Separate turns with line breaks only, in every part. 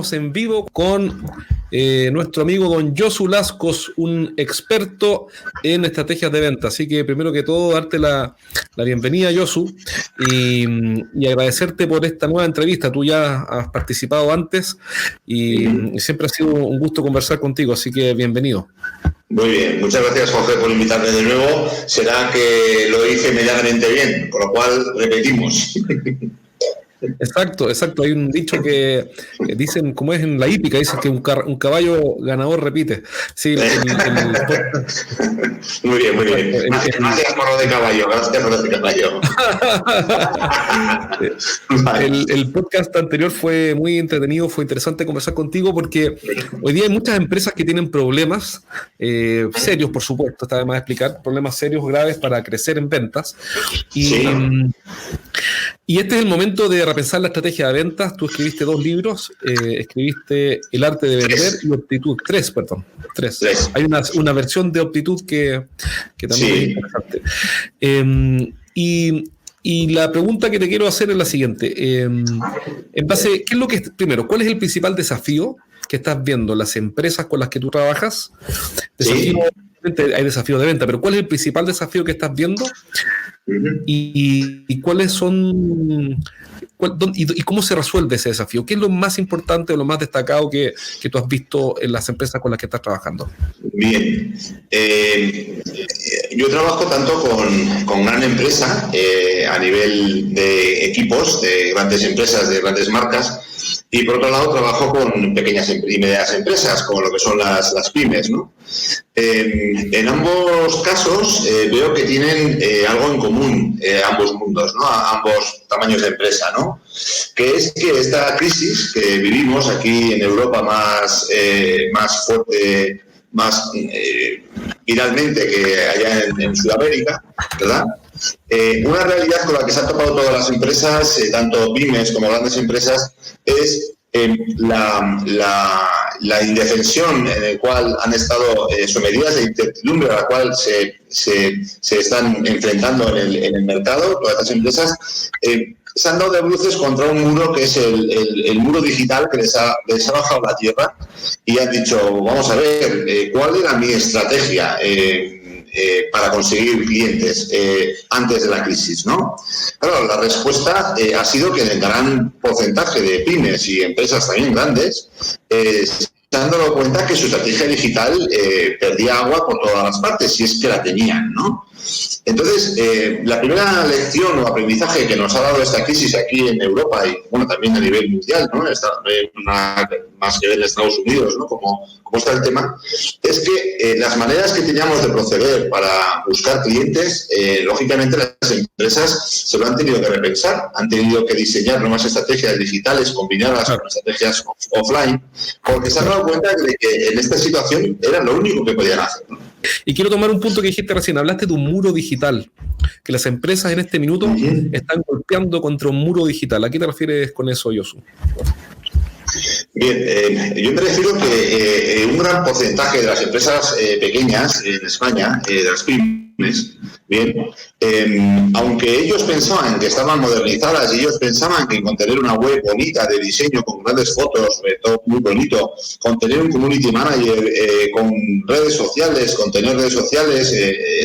estamos en vivo con nuestro amigo don Josu Lascos, un experto en estrategias de venta. Así que primero que todo, darte la bienvenida, Josu, y agradecerte por esta nueva entrevista. Tú ya has participado antes y siempre ha sido un gusto conversar contigo, así que bienvenido.
Muy bien, muchas gracias, Jorge, por invitarme de nuevo. Será que lo hice medianamente bien, con lo cual repetimos.
Exacto. Hay un dicho que dicen, como es en la hípica, dicen que un caballo ganador repite. Sí,
muy bien. Gracias por lo de caballo,
El podcast anterior fue muy entretenido, fue interesante conversar contigo porque hoy día hay muchas empresas que tienen problemas serios, por supuesto, está de más explicar, problemas serios, graves para crecer en ventas. Y este es el momento de repensar la estrategia de ventas. Tú escribiste 2 libros, escribiste El arte de vender y Optitud. 3. Hay una versión de Optitud que también es interesante. Y la pregunta que te quiero hacer es la siguiente. En base, ¿qué es lo que primero, cuál es el principal desafío que estás viendo las empresas con las que tú trabajas? Hay desafíos de venta, pero ¿cuál es el principal desafío que estás viendo? Y cuáles son y cómo se resuelve ese desafío. ¿Qué es lo más importante o lo más destacado que tú has visto en las empresas con las que estás trabajando?
Bien, yo trabajo tanto con gran empresa a nivel de equipos de grandes empresas, de grandes marcas, y por otro lado trabajo con pequeñas y medianas empresas, como lo que son las pymes, ¿no? En ambos casos veo que tienen algo en común ambos mundos, ¿no? Ambos tamaños de empresa, ¿no? Que es que esta crisis que vivimos aquí en Europa más fuerte, más viralmente que allá en Sudamérica, ¿verdad? Una realidad con la que se han topado todas las empresas, tanto pymes como grandes empresas, es la indefensión en la cual han estado sometidas, la incertidumbre a la cual se están enfrentando en el mercado, todas estas empresas, se han dado de bruces contra un muro que es el muro digital que les ha bajado la tierra y han dicho, vamos a ver, ¿cuál era mi estrategia para conseguir clientes antes de la crisis, ¿no? Claro, la respuesta ha sido que el gran porcentaje de pymes y empresas también grandes se han dado cuenta que su estrategia digital perdía agua por todas las partes, si es que la tenían, ¿no? Entonces, la primera lección o aprendizaje que nos ha dado esta crisis aquí en Europa y bueno, también a nivel mundial, ¿no? Más que en Estados Unidos, ¿no? Como está el tema, es que las maneras que teníamos de proceder para buscar clientes, lógicamente las empresas se lo han tenido que repensar, han tenido que diseñar nuevas estrategias digitales combinadas con estrategias offline, porque se han dado cuenta de que en esta situación era lo único que podían hacer, ¿no?
Y quiero tomar un punto que dijiste recién, hablaste de un muro digital, que las empresas en este minuto están golpeando contra un muro digital. ¿A qué te refieres con eso, Josu?
Bien, yo me refiero que un gran porcentaje de las empresas pequeñas en España, de las pymes, bien, aunque ellos pensaban que estaban modernizadas y ellos pensaban que con tener una web bonita de diseño, con grandes fotos, todo muy bonito, con tener un community manager, con redes sociales, con tener redes sociales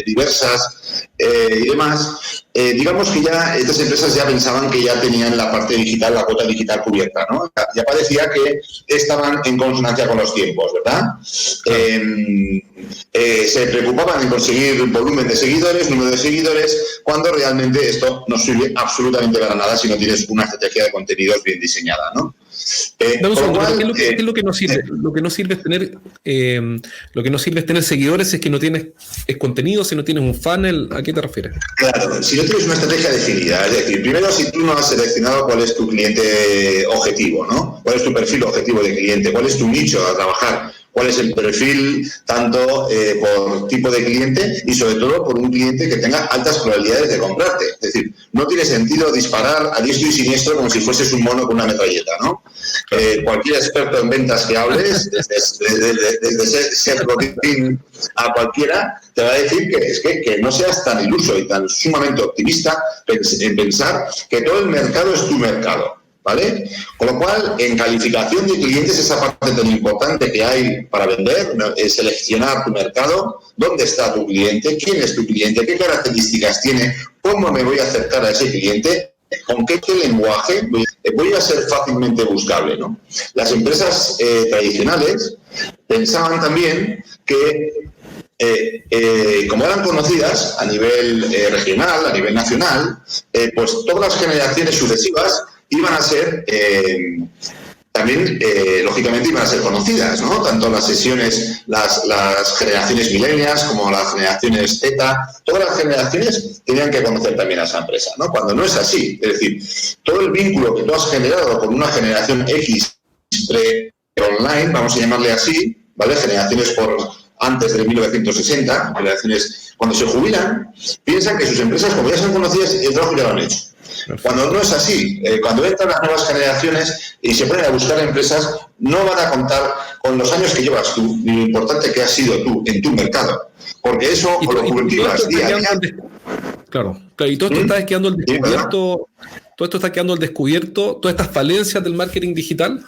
diversas y demás, digamos que ya estas empresas ya pensaban que ya tenían la parte digital, la cuota digital cubierta, ¿no? Ya parecía que estaban en consonancia con los tiempos, ¿verdad? Se preocupaban en conseguir volumen de seguidores, número de seguidores, cuando realmente esto no sirve absolutamente para nada si no tienes una estrategia de contenidos bien diseñada, ¿no?
¿Qué es lo que no sirve? Lo que no sirve es tener seguidores, es que no tienes contenido, si no tienes un funnel. ¿A qué te refieres?
Claro, si no tienes una estrategia definida, es decir, primero si tú no has seleccionado cuál es tu cliente objetivo, ¿no? ¿Cuál es tu perfil objetivo de cliente? ¿Cuál es tu nicho a trabajar? ¿Cuál es el perfil tanto por tipo de cliente y sobre todo por un cliente que tenga altas probabilidades de comprarte? Es decir, no tiene sentido disparar a diestro y siniestro como si fueses un mono con una metralleta, ¿no? Cualquier experto en ventas que hables, desde Seth Godin a cualquiera, te va a decir que no seas tan iluso y tan sumamente optimista en pensar que todo el mercado es tu mercado. ¿vale? Con lo cual, en calificación de clientes, esa parte tan importante que hay para vender, ¿no? Es seleccionar tu mercado, dónde está tu cliente, quién es tu cliente, qué características tiene, cómo me voy a acercar a ese cliente, con qué lenguaje voy a ser fácilmente buscable, ¿no? Las empresas tradicionales pensaban también que como eran conocidas a nivel regional, a nivel nacional, pues todas las generaciones sucesivas iban a ser también, lógicamente, iban a ser conocidas, ¿no? Tanto las sesiones, las generaciones millennials como las generaciones Z, todas las generaciones tenían que conocer también a esa empresa, ¿no? Cuando no es así, es decir, todo el vínculo que tú has generado con una generación X pre-online, vamos a llamarle así, ¿vale? Generaciones por antes de 1960, generaciones cuando se jubilan, piensan que sus empresas, como ya son conocidas, el trabajo ya lo han hecho. Cuando no es así, cuando entran las nuevas generaciones y se ponen a buscar empresas, no van a contar con los años que llevas tú, ni lo importante que has sido tú en tu mercado, porque eso lo cultivas día a día.
Claro, y todo esto está quedando al descubierto. Todo esto está quedando al descubierto, todas estas falencias del marketing digital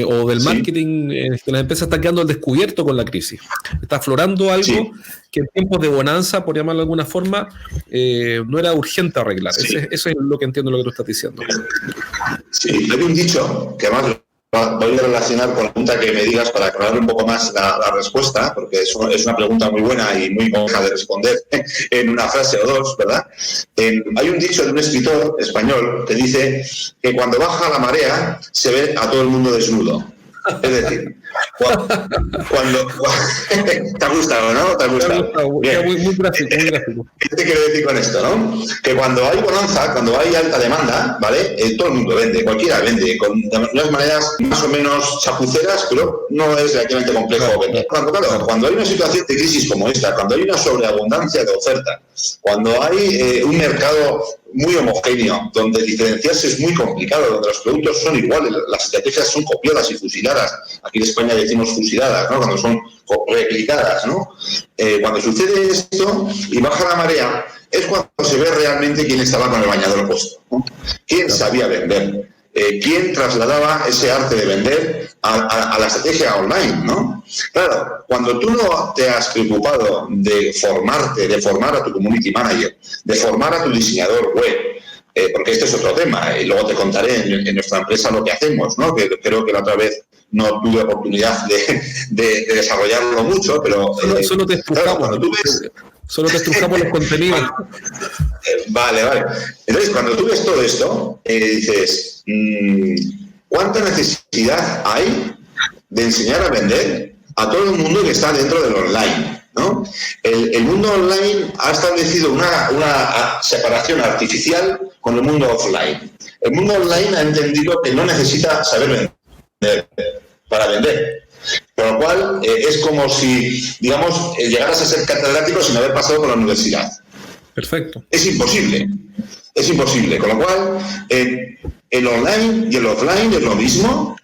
o del marketing que las empresas están quedando al descubierto con la crisis. Está aflorando algo que en tiempos de bonanza, por llamarlo de alguna forma, no era urgente arreglar. Eso es lo que entiendo lo que tú estás diciendo.
Sí, hay un dicho que además voy a relacionar con la pregunta que me digas para aclarar un poco más la respuesta, porque es una pregunta muy buena y muy compleja de responder en una frase o dos, ¿verdad? Hay un dicho de un escritor español que dice que cuando baja la marea se ve a todo el mundo desnudo. Es decir, cuando te ha gustado, ¿no? Te ha gustado.
Muy gráfico, muy gráfico.
¿Qué te quiero decir con esto, no? Que cuando hay bonanza, cuando hay alta demanda, ¿vale? Todo el mundo vende, cualquiera vende, con unas maneras más o menos chapuceras, pero no es relativamente complejo vender. Cuando hay una situación de crisis como esta, cuando hay una sobreabundancia de oferta, cuando hay un mercado muy homogéneo, donde diferenciarse es muy complicado, donde los productos son iguales, las estrategias son copiadas y fusiladas. Aquí en España decimos fusiladas, ¿no? Cuando son replicadas, ¿no? Cuando sucede esto y baja la marea, es cuando se ve realmente quién estaba con el bañador puesto, ¿no? Quién sabía vender, quién trasladaba ese arte de vender a la estrategia online, ¿no? Claro, cuando tú no te has preocupado de formarte, de formar a tu community manager, de formar a tu diseñador web, porque este es otro tema, y luego te contaré en nuestra empresa lo que hacemos, ¿no? Que creo que la otra vez no tuve oportunidad de desarrollarlo mucho, pero...
Solo te estrujamos,
claro, cuando tú ves...
Solo te estrujamos los contenidos.
Vale. Entonces, cuando tú ves todo esto, dices, ¿cuánta necesidad hay de enseñar a vender a todo el mundo que está dentro del online, ¿no? El mundo online ha establecido una separación artificial con el mundo offline. El mundo online ha entendido que no necesita saber vender para vender. Con lo cual, es como si, digamos, llegaras a ser catedrático sin haber pasado por la universidad.
Perfecto.
Es imposible. Con lo cual, el online y el offline es lo mismo.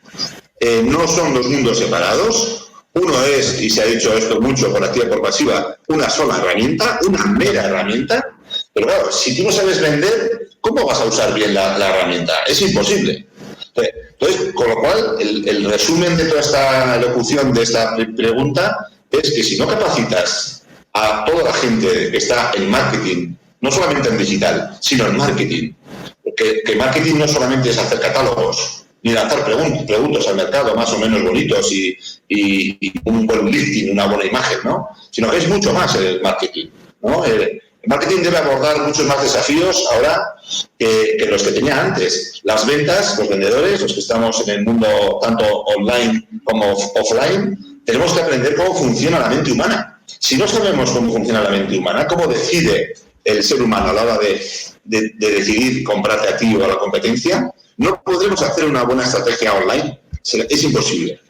No son dos mundos separados. Uno es, y se ha dicho esto mucho por activa y por pasiva, una sola herramienta, una mera herramienta. Pero claro, si tú no sabes vender, ¿cómo vas a usar bien la herramienta? Es imposible. Entonces, con lo cual, el resumen de toda esta locución de esta pregunta es que si no capacitas a toda la gente que está en marketing, no solamente en digital, sino en marketing, porque que marketing no solamente es hacer catálogos, ni lanzar productos al mercado más o menos bonitos y un buen listing, una buena imagen, ¿no? Sino que es mucho más el marketing, ¿no? El marketing debe abordar muchos más desafíos ahora que los que tenía antes. Las ventas, los vendedores, los que estamos en el mundo tanto online como offline, tenemos que aprender cómo funciona la mente humana. Si no sabemos cómo funciona la mente humana, cómo decide el ser humano a la hora de decidir comprarte a ti o a la competencia, no podremos hacer una buena estrategia online. Es imposible.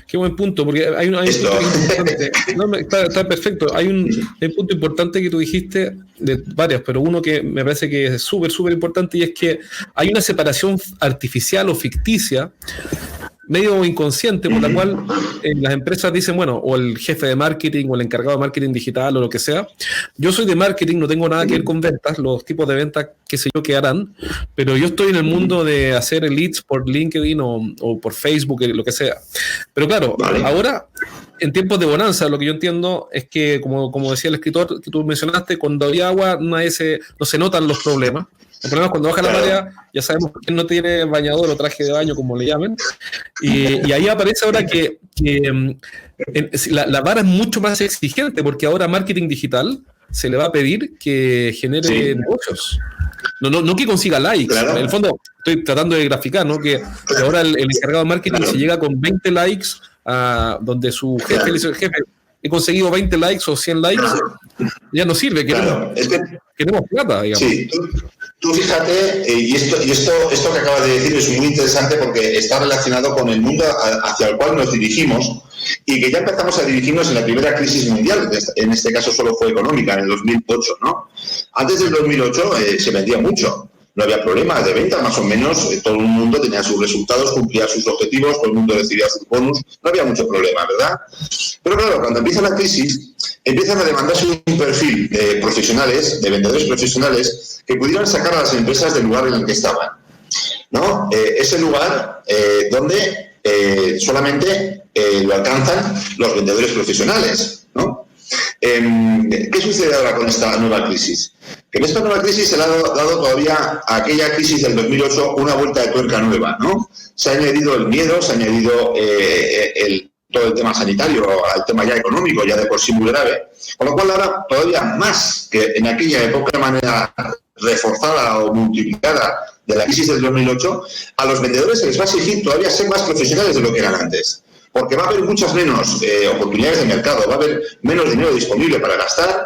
Qué buen punto, porque hay un punto importante. No, está perfecto. Hay un punto importante que tú dijiste, de varios, pero uno que me parece que es súper importante, y es que hay una separación artificial o ficticia medio inconsciente por la cual las empresas dicen, bueno, o el jefe de marketing o el encargado de marketing digital o lo que sea, yo soy de marketing, no tengo nada que ver con ventas, los tipos de ventas, qué sé yo, qué harán, pero yo estoy en el mundo de hacer leads por LinkedIn o por Facebook, lo que sea. Pero claro, ahora, en tiempos de bonanza, lo que yo entiendo es que, como decía el escritor que tú mencionaste, cuando hay agua no se notan los problemas. El problema es cuando baja la marea, ya sabemos que no tiene bañador o traje de baño, como le llamen, y ahí aparece ahora que la vara es mucho más exigente, porque ahora marketing digital se le va a pedir que genere negocios. No que consiga likes. Claro. En el fondo, estoy tratando de graficar, ¿no? Que ahora el encargado de marketing se llega con 20 likes a donde su jefe le dice, jefe, he conseguido 20 likes o 100 likes, ya no sirve, queremos plata, digamos.
Sí, tú fíjate, y esto que acabas de decir es muy interesante porque está relacionado con el mundo hacia el cual nos dirigimos y que ya empezamos a dirigirnos en la primera crisis mundial, en este caso solo fue económica, en el 2008, ¿no? Antes del 2008 se vendía mucho. No había problema de venta, más o menos, todo el mundo tenía sus resultados, cumplía sus objetivos, todo el mundo recibía sus bonus, no había mucho problema, ¿verdad? Pero claro, cuando empieza la crisis, empiezan a demandarse un perfil de profesionales, de vendedores profesionales, que pudieran sacar a las empresas del lugar en el que estaban, ¿no? Ese lugar donde solamente lo alcanzan los vendedores profesionales, ¿no? ¿Qué sucede ahora con esta nueva crisis? Que en esta nueva crisis se le ha dado todavía a aquella crisis del 2008 una vuelta de tuerca nueva, ¿no? Se ha añadido el miedo, se ha añadido todo el tema sanitario, al tema ya económico, ya de por sí muy grave. Con lo cual ahora todavía más que en aquella época de manera reforzada o multiplicada de la crisis del 2008, a los vendedores se les va a exigir todavía ser más profesionales de lo que eran antes. Porque va a haber muchas menos oportunidades de mercado, va a haber menos dinero disponible para gastar,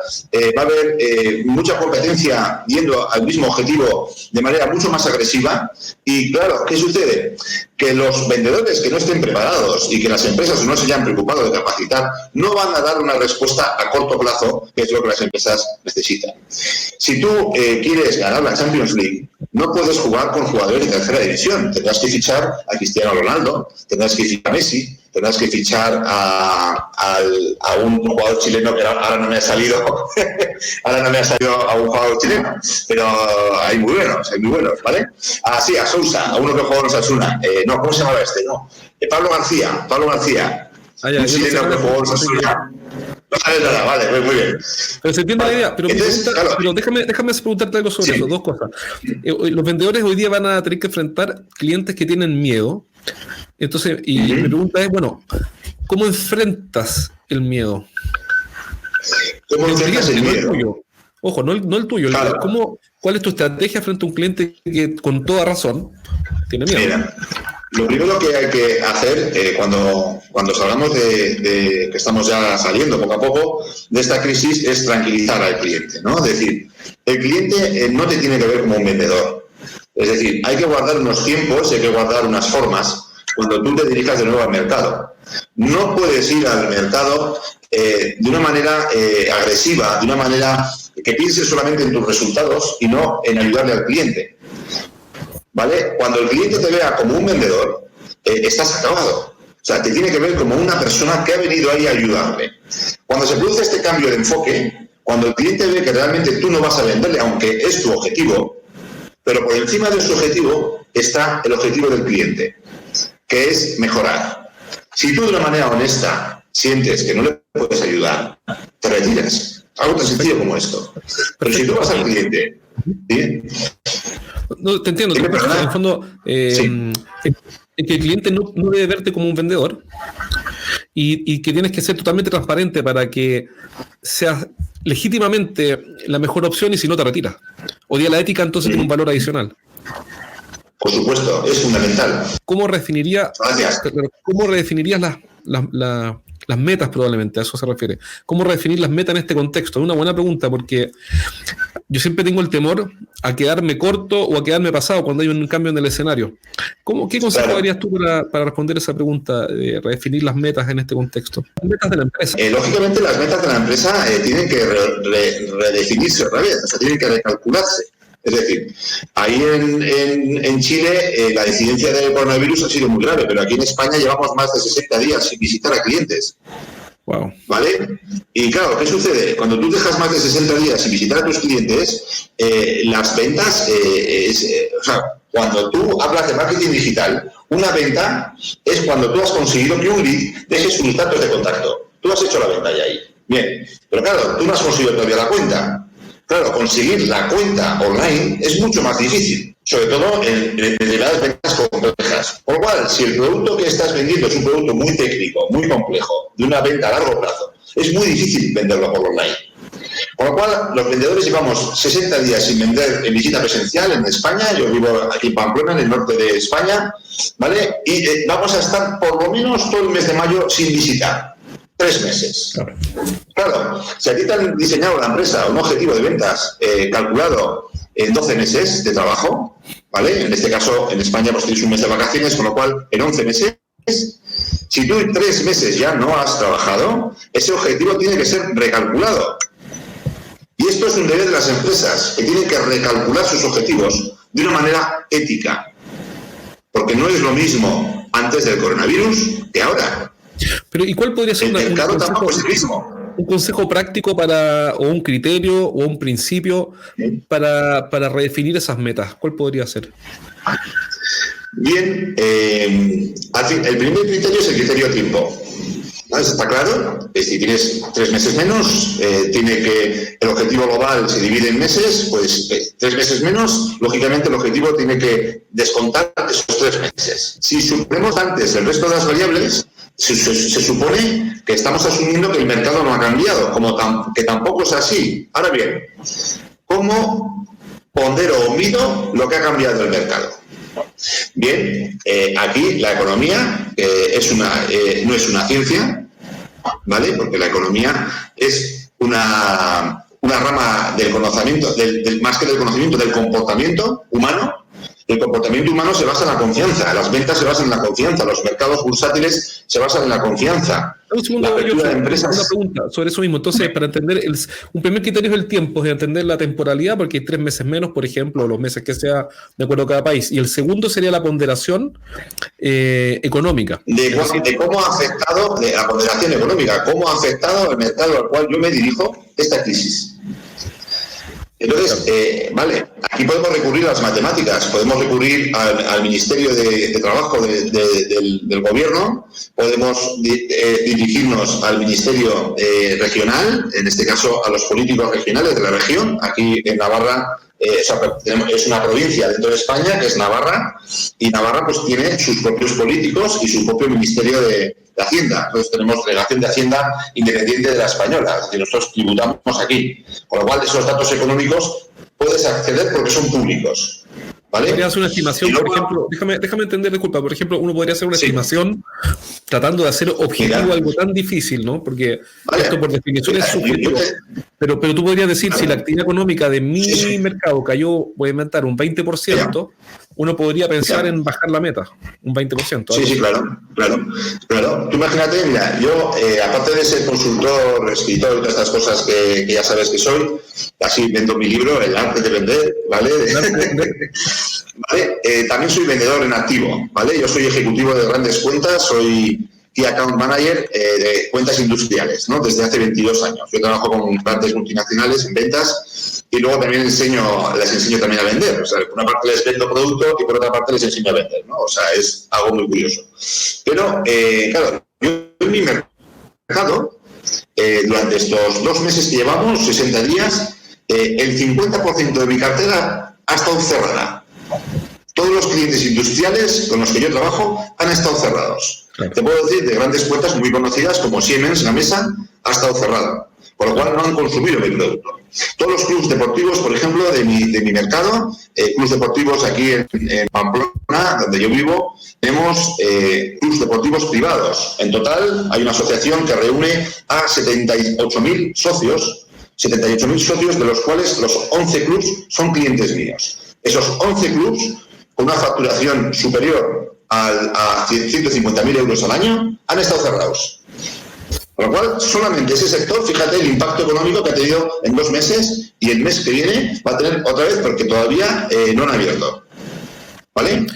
va a haber mucha competencia yendo al mismo objetivo de manera mucho más agresiva. Y claro, ¿qué sucede? Que los vendedores que no estén preparados y que las empresas no se hayan preocupado de capacitar, no van a dar una respuesta a corto plazo, que es lo que las empresas necesitan. Si tú quieres ganar la Champions League, no puedes jugar con jugadores de tercera división. Tendrás que fichar a Cristiano Ronaldo, tendrás que fichar a Messi, tendrás que fichar a un jugador chileno que ahora no me ha salido a un jugador chileno, pero hay muy buenos, ¿vale? Sí, a Sousa, a uno que juega en Osasuna, ¿cómo se llamaba este? No, Pablo García, un chileno que juega en Osasuna. No sabes nada, vale, muy bien.
Pero se entiende la idea, pero déjame preguntarte algo sobre eso, dos cosas. Los vendedores hoy día van a tener que enfrentar clientes que tienen miedo. Entonces, mi pregunta es, bueno, ¿cómo enfrentas el miedo?
¿Cómo enfrentas el miedo?
Ojo, no el tuyo. Claro. ¿Cuál es tu estrategia frente a un cliente que con toda razón tiene miedo? Mira,
lo primero que hay que hacer cuando salgamos de que estamos ya saliendo poco a poco de esta crisis es tranquilizar al cliente, ¿no? Es decir, el cliente no te tiene que ver como un vendedor. Es decir, hay que guardar unos tiempos, hay que guardar unas formas cuando tú te dirijas de nuevo al mercado. No puedes ir al mercado de una manera agresiva, de una manera que pienses solamente en tus resultados y no en ayudarle al cliente. ¿Vale? Cuando el cliente te vea como un vendedor, estás acabado. O sea, te tiene que ver como una persona que ha venido ahí a ayudarle. Cuando se produce este cambio de enfoque, cuando el cliente ve que realmente tú no vas a venderle, aunque es tu objetivo, pero por encima de su objetivo está el objetivo del cliente, que es mejorar. Si tú de una manera honesta sientes que no le puedes ayudar, te retiras. Algo tan sencillo como esto. Pero si tú vas al cliente... ¿sí?
No, te entiendo. En el fondo, que el cliente no debe verte como un vendedor y que tienes que ser totalmente transparente para que seas legítimamente la mejor opción y si no te retiras. Hoy día la ética entonces tiene un valor adicional.
Por supuesto, es fundamental.
¿Cómo redefinirías las metas probablemente? A eso se refiere. ¿Cómo redefinir las metas en este contexto? Es una buena pregunta porque yo siempre tengo el temor a quedarme corto o a quedarme pasado cuando hay un cambio en el escenario. ¿Qué consejo darías tú para responder esa pregunta de redefinir las metas en este contexto? Las metas de la empresa.
Lógicamente las metas de la empresa tienen que redefinirse otra vez, o sea, tienen que recalcularse. Es decir, ahí en Chile la incidencia del coronavirus ha sido muy grave, pero aquí en España llevamos más de 60 días sin visitar a clientes.
Wow.
¿Vale? Y claro, ¿qué sucede? Cuando tú dejas más de 60 días sin visitar a tus clientes, las ventas, o sea, cuando tú hablas de marketing digital, una venta es cuando tú has conseguido que un lead deje sus datos de contacto. Tú has hecho la venta ya ahí. Bien, pero claro, tú no has conseguido todavía la cuenta. Claro, conseguir la cuenta online es mucho más difícil, sobre todo en determinadas ventas complejas. Por lo cual, si el producto que estás vendiendo es un producto muy técnico, muy complejo, de una venta a largo plazo, es muy difícil venderlo por online. Con lo cual, los vendedores llevamos 60 días sin vender en visita presencial en España. Yo vivo aquí en Pamplona, en el norte de España, ¿vale? Y vamos a estar por lo menos todo el mes de mayo sin visitar. 3 meses. Claro, si a ti te han diseñado la empresa un objetivo de ventas calculado en 12 meses de trabajo, ¿vale? En este caso, en España, pues tienes un mes de vacaciones, con lo cual, en 11 meses, si tú en 3 meses ya no has trabajado, ese objetivo tiene que ser recalculado. Y esto es un deber de las empresas, que tienen que recalcular sus objetivos de una manera ética. Porque no es lo mismo antes del coronavirus que ahora.
Pero ¿y cuál podría ser un consejo práctico o un criterio o un principio para redefinir esas metas? ¿Cuál podría ser?
Bien, el primer criterio es el criterio tiempo. ¿Vale? ¿Está claro? Si tienes 3 meses menos, el objetivo global se divide en meses, pues 3 meses menos, lógicamente el objetivo tiene que descontar esos 3 meses. Si suponemos antes el resto de las variables, se supone que estamos asumiendo que el mercado no ha cambiado, que tampoco es así. Ahora bien, ¿cómo pondero o mido lo que ha cambiado el mercado? Bien, aquí la economía no es una ciencia, ¿vale? Porque la economía es una rama del conocimiento, más que del conocimiento, del comportamiento humano. El comportamiento humano se basa en la confianza, las ventas se basan en la confianza, los mercados bursátiles se basan en la confianza.
Un segundo, una pregunta sobre eso mismo. Entonces, para entender, un primer criterio es el tiempo, es entender la temporalidad, porque hay 3 meses menos, por ejemplo, los meses que sea de acuerdo a cada país. Y el segundo sería la ponderación económica.
De cómo ha afectado, de la ponderación económica, cómo ha afectado el mercado al cual yo me dirijo esta crisis. Entonces, vale, aquí podemos recurrir a las matemáticas, podemos recurrir al Ministerio de Trabajo del Gobierno, podemos dirigirnos al Ministerio regional, en este caso a los políticos regionales de la región. Aquí en Navarra es una provincia dentro de España, que es Navarra, y Navarra pues tiene sus propios políticos y su propio Ministerio de Hacienda. Entonces tenemos delegación de Hacienda independiente de la española, es decir, nosotros tributamos aquí. Con lo cual, esos datos económicos puedes acceder porque son públicos. ¿Vale?
Podría hacer una estimación, por ejemplo, déjame entender, disculpa, por ejemplo, uno podría hacer una estimación tratando de hacer objetivo algo tan difícil, ¿no? Porque esto por definición es subjetivo. Pero tú podrías decir, si la actividad económica de mi mercado cayó, voy a inventar, un 20%, uno podría pensar en bajar la meta, un 20%.
Sí, claro. Tú imagínate, mira, yo, aparte de ser consultor, escritor y todas estas cosas que ya sabes que soy, así vendo mi libro, El arte de vender, ¿vale? ¿Vale? También soy vendedor en activo, ¿vale? Yo soy ejecutivo de grandes cuentas, soy Key Account Manager de cuentas industriales, ¿no? Desde hace 22 años. Yo trabajo con grandes multinacionales en ventas y luego también les enseño también a vender. O sea, por una parte les vendo producto y por otra parte les enseño a vender, ¿no? O sea, es algo muy curioso. Pero, claro, yo en mi mercado, durante estos 2 meses que llevamos, 60 días, el 50% de mi cartera ha estado cerrada. Todos los clientes industriales con los que yo trabajo han estado cerrados. Claro. Te puedo decir de grandes cuentas muy conocidas como Siemens, Gamesa, ha estado cerrado, por lo cual no han consumido mi producto. Todos los clubes deportivos, por ejemplo, de mi mercado, clubes deportivos aquí en Pamplona, donde yo vivo, tenemos clubes deportivos privados. En total hay una asociación que reúne a 78.000 socios, de los cuales los 11 clubes son clientes míos. Esos 11 clubes, con una facturación superior a 150.000 euros al año, han estado cerrados. Con lo cual, solamente ese sector, fíjate el impacto económico que ha tenido en 2 meses, y el mes que viene va a tener otra vez porque todavía no han abierto. ¿Vale?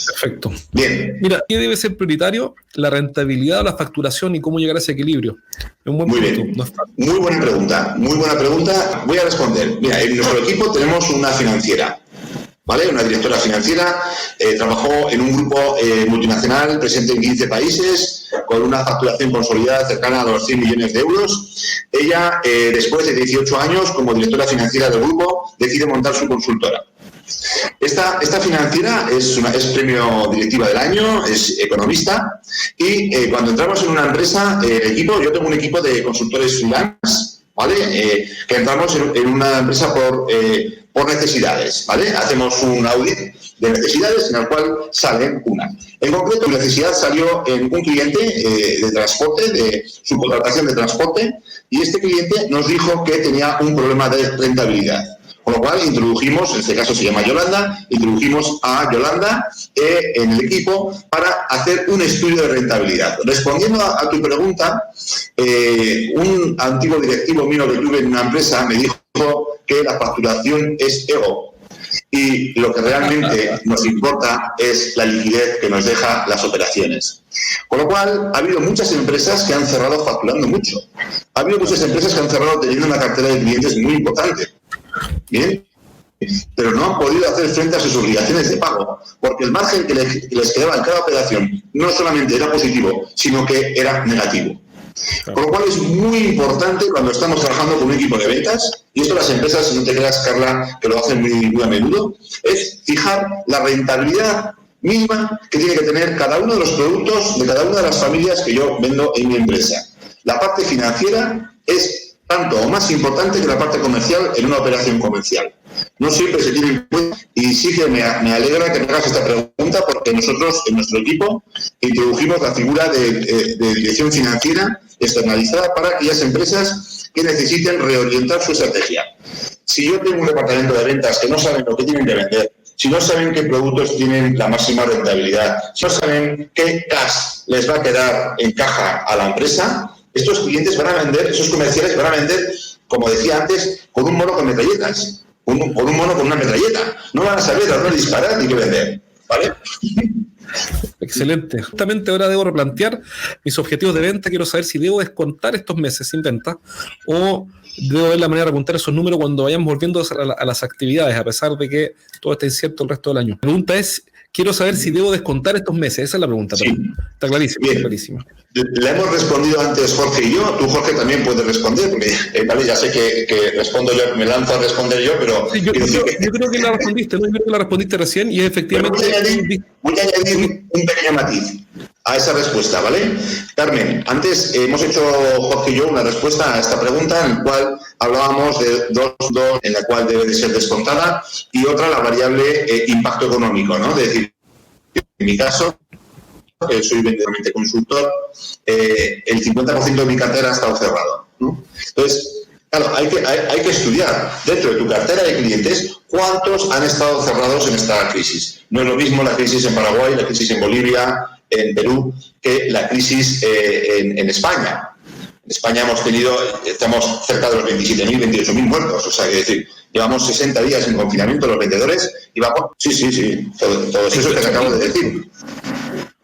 Perfecto.
Bien.
Mira, ¿qué debe ser prioritario? La rentabilidad o la facturación y cómo llegar a ese equilibrio. Es un buen
Muy
punto.
bien.
No es
muy buena pregunta. Voy a responder. Mira, en nuestro equipo tenemos una financiera, ¿vale? Una directora financiera, trabajó en un grupo multinacional presente en 15 países, con una facturación consolidada cercana a los 100 millones de euros. Ella, después de 18 años como directora financiera del grupo, decide montar su consultora. Esta financiera es premio directiva del año, es economista, y cuando entramos en una empresa, yo tengo un equipo de consultores freelance, ¿vale? Que entramos en una empresa por necesidades, ¿vale? Hacemos un audit de necesidades en el cual salen una. En concreto, mi necesidad salió en un cliente de transporte, de subcontratación de transporte, y este cliente nos dijo que tenía un problema de rentabilidad. Con lo cual introdujimos, en este caso se llama Yolanda, introdujimos a Yolanda en el equipo para hacer un estudio de rentabilidad. Respondiendo a tu pregunta, un antiguo directivo mío que tuve en una empresa me dijo que la facturación es ego y lo que realmente nos importa es la liquidez que nos deja las operaciones. Con lo cual, ha habido muchas empresas que han cerrado facturando mucho. Ha habido muchas empresas que han cerrado teniendo una cartera de clientes muy importante. Bien, pero no han podido hacer frente a sus obligaciones de pago, porque el margen que les quedaba en cada operación no solamente era positivo, sino que era negativo. Con lo cual es muy importante cuando estamos trabajando con un equipo de ventas, y esto las empresas, no te creas, Carla, que lo hacen muy a menudo, es fijar la rentabilidad mínima que tiene que tener cada uno de los productos de cada una de las familias que yo vendo en mi empresa. La parte financiera es tanto o más importante que la parte comercial en una operación comercial. No siempre se tiene en cuenta, y sí que me alegra que me hagas esta pregunta, porque nosotros en nuestro equipo introdujimos la figura de dirección financiera externalizada para aquellas empresas que necesiten reorientar su estrategia. Si yo tengo un departamento de ventas que no saben lo que tienen que vender, si no saben qué productos tienen la máxima rentabilidad, si no saben qué cash les va a quedar en caja a la empresa, estos clientes van a vender, esos comerciales van a vender, como decía antes, con un mono con metralletas, con un mono con una metralleta. No van a saber a dónde disparar ni qué vender, ¿vale?
Excelente. Justamente ahora debo replantear mis objetivos de venta. Quiero saber si debo descontar estos meses sin venta o debo ver la manera de repuntar esos números cuando vayamos volviendo a las actividades, a pesar de que todo está incierto el resto del año. La pregunta es, quiero saber si debo descontar estos meses. Esa es la pregunta. Sí. Está clarísimo.
Bien.
Clarísimo.
La hemos respondido antes Jorge y yo. Tú, Jorge, también puedes responder, porque vale, ya sé que respondo yo, me lanzo a responder yo, pero...
Sí, yo creo que la respondiste, ¿no? Yo creo que la respondiste recién y efectivamente...
Voy a añadir un pequeño matiz a esa respuesta, ¿vale? Carmen, antes hemos hecho Jorge y yo una respuesta a esta pregunta en la cual hablábamos de dos en la cual debe de ser descontada, y otra la variable impacto económico, ¿no? Es decir, en mi caso, soy vendedormente consultor, el 50% de mi cartera ha estado cerrado, ¿no? Entonces, claro, hay que estudiar dentro de tu cartera de clientes cuántos han estado cerrados en esta crisis. No es lo mismo la crisis en Paraguay, la crisis en Bolivia, en Perú, que la crisis en España. En España estamos cerca de los 27.000, 28.000 muertos. O sea, es decir, llevamos 60 días en confinamiento los vendedores y vamos... Sí, todo eso que te acabo de decir.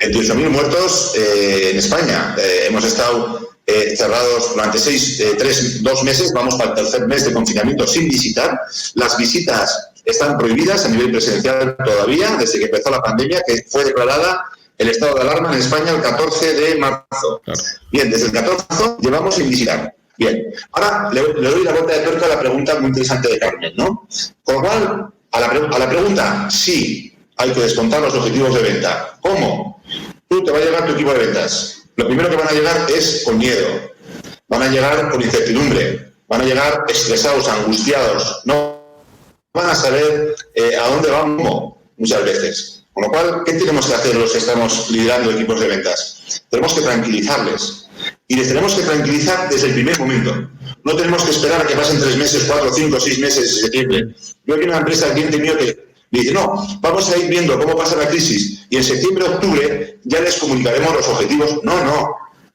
28.000 muertos en España. Hemos estado cerrados durante 2 meses, vamos para el tercer mes de confinamiento sin visitar. Las visitas están prohibidas a nivel presencial todavía, desde que empezó la pandemia, que fue declarada el estado de alarma en España el 14 de marzo. Claro. Bien, desde el 14 de marzo llevamos sin visitar. Bien, ahora le doy la vuelta de tuerca a la pregunta muy interesante de Carmen, ¿no? Con lo cual, a la pregunta, sí, hay que descontar los objetivos de venta. ¿Cómo? Tú te va a llegar tu equipo de ventas. Lo primero que van a llegar es con miedo, van a llegar con incertidumbre, van a llegar estresados, angustiados, no van a saber a dónde vamos muchas veces. Con lo cual, ¿qué tenemos que hacer los que estamos liderando equipos de ventas? Tenemos que tranquilizarles, y les tenemos que tranquilizar desde el primer momento. No tenemos que esperar a que pasen 3 meses, 4, 5, 6 meses de septiembre. Yo aquí en una empresa, el cliente mío que le dice, no, vamos a ir viendo cómo pasa la crisis y en septiembre, octubre ya les comunicaremos los objetivos. No.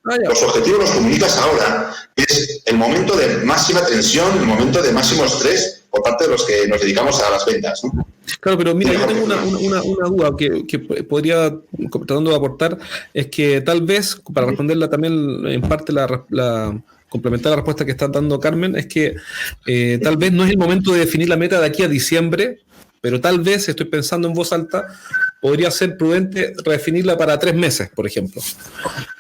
los objetivos los comunicas ahora, es el momento de máxima tensión, el momento de máximo estrés por parte de los que nos dedicamos a las ventas, ¿no?
Claro, pero mira, yo tengo una duda que podría, tratando de aportar, es que tal vez, para responderla también en parte complementar la respuesta que está dando Carmen, es que tal vez no es el momento de definir la meta de aquí a diciembre, pero tal vez, estoy pensando en voz alta, podría ser prudente redefinirla para 3 meses, por ejemplo.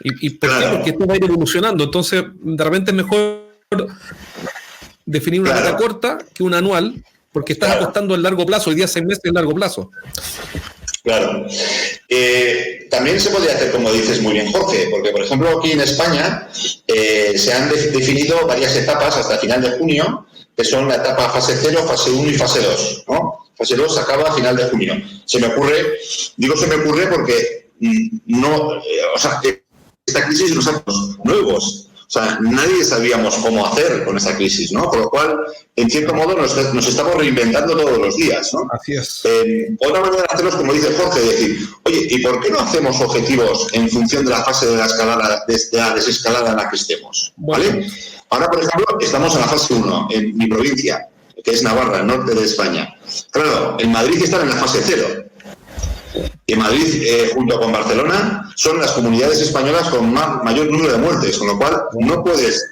¿Y por qué? Porque esto va a ir evolucionando. Entonces, de repente es mejor definir una meta corta que una anual, porque estás apostando en largo plazo. Hoy día 6 meses en largo plazo.
Claro. También se podría hacer, como dices muy bien, Jorge, porque, por ejemplo, aquí en España se han definido varias etapas hasta el final de junio, que son la etapa fase 0, fase 1 y fase 2, ¿no? Fase 2 acaba a final de junio. Se me ocurre porque esta crisis nos ha puesto nuevos. O sea, nadie sabíamos cómo hacer con esta crisis, ¿no? Por lo cual, en cierto modo, nos estamos reinventando todos los días, ¿no?
Así es.
Otra manera de hacerlo es, como dice Jorge, decir, oye, ¿y por qué no hacemos objetivos en función de la fase de la escalada, de la desescalada en la que estemos? ¿Vale? Bueno. Ahora, por ejemplo, estamos en la fase 1, en mi provincia, que es Navarra, el norte de España. Claro, en Madrid están en la fase 0. Y Madrid, junto con Barcelona, son las comunidades españolas con mayor número de muertes, con lo cual no puedes...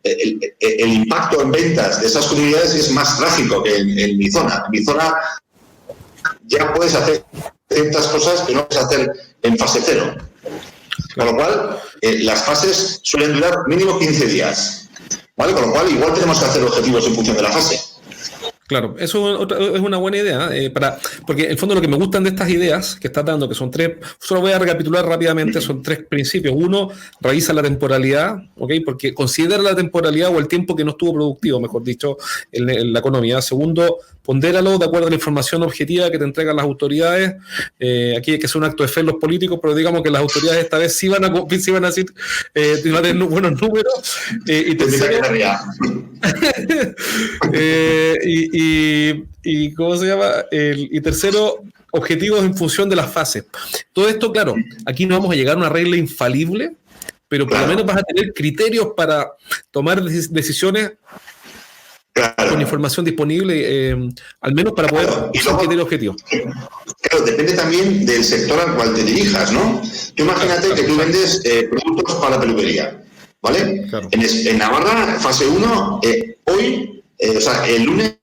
el impacto en ventas de esas comunidades es más trágico que en mi zona. En mi zona ya puedes hacer ciertas cosas que no puedes hacer en fase 0. Con lo cual, las fases suelen durar mínimo 15 días. ¿Vale? Con lo cual, igual tenemos que hacer objetivos en función de la fase.
Claro, eso es una buena idea, porque en el fondo lo que me gustan de estas ideas que estás dando, que son 3, solo voy a recapitular rápidamente, son 3 principios. 1, revisa la temporalidad, ¿okay? Porque considera la temporalidad o el tiempo que no estuvo productivo, mejor dicho, en la economía. 2, pondéralo de acuerdo a la información objetiva que te entregan las autoridades. Aquí hay que hacer un acto de fe en los políticos, pero digamos que las autoridades esta vez sí van a decir, van a tener buenos números. Y tercero, y ¿cómo se llama? Y tercero, objetivos en función de las fases. Todo esto, claro, aquí no vamos a llegar a una regla infalible, pero por lo menos vas a tener criterios para tomar decisiones con información disponible, al menos para poder usar un criterio objetivo.
Claro, depende también del sector al cual te dirijas, ¿no? Tú imagínate que tú vendes productos para la peluquería, ¿vale? Claro. En Navarra, fase 1, hoy, el lunes,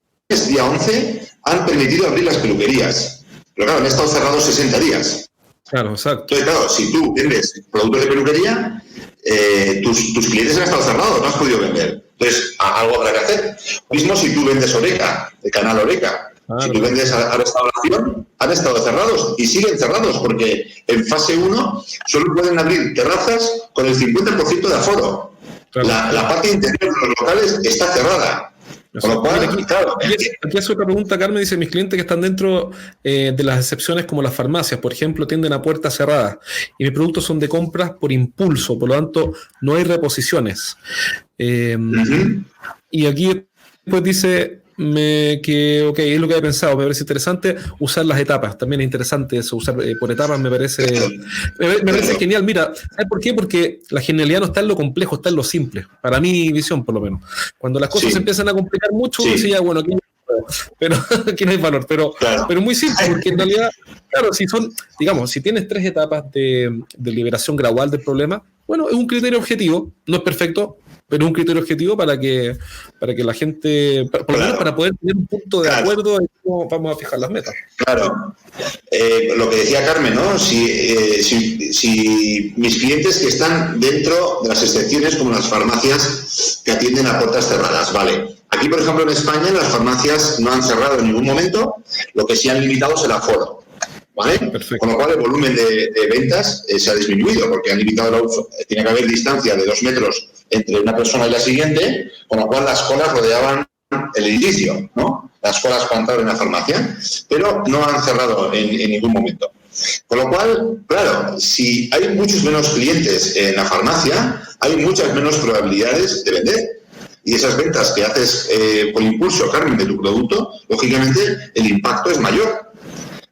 día 11, han permitido abrir las peluquerías. Pero claro, han estado cerrados 60 días.
Claro, exacto.
Entonces, claro, si tú vendes productos de peluquería, tus clientes han estado cerrados, no has podido vender. Entonces, algo habrá que hacer. Lo mismo si tú vendes Oreca, el canal Oreca. Si tú vendes a restauración, han estado cerrados y siguen cerrados porque en fase 1 solo pueden abrir terrazas con el 50% de aforo. Claro. La parte interior de los locales está cerrada. Con lo cual,
aquí hace otra pregunta, Carmen, dice, mis clientes que están dentro de las excepciones como las farmacias, por ejemplo, tienden a puertas cerradas y mis productos son de compras por impulso, por lo tanto no hay reposiciones. Y aquí después dice que es lo que había pensado, me parece interesante usar las etapas, también es interesante eso, usar por etapas me parece genial. Mira, ¿sabes por qué? Porque la genialidad no está en lo complejo, está en lo simple, para mi visión por lo menos. Cuando las cosas se empiezan a complicar mucho, uno dice ya, bueno, aquí no hay valor, pero muy simple, porque en realidad, claro, si tienes 3 etapas de liberación gradual del problema, bueno, es un criterio objetivo, no es perfecto, pero un criterio objetivo para que la gente, por lo menos para poder tener un punto de acuerdo en cómo vamos a fijar las metas.
Claro. Lo que decía Carmen, ¿no? Si mis clientes que están dentro de las excepciones, como las farmacias que atienden a puertas cerradas, ¿vale? Aquí, por ejemplo, en España, las farmacias no han cerrado en ningún momento, lo que sí han limitado es el aforo. ¿Vale? Perfecto. Con lo cual el volumen de ventas se ha disminuido porque han limitado tiene que haber distancia de 2 metros entre una persona y la siguiente, con lo cual las colas rodeaban el edificio, ¿no? Las colas para entrar en la farmacia, pero no han cerrado en ningún momento. Con lo cual, claro, si hay muchos menos clientes en la farmacia, hay muchas menos probabilidades de vender. Y esas ventas que haces por impulso, Carmen, de tu producto, lógicamente el impacto es mayor.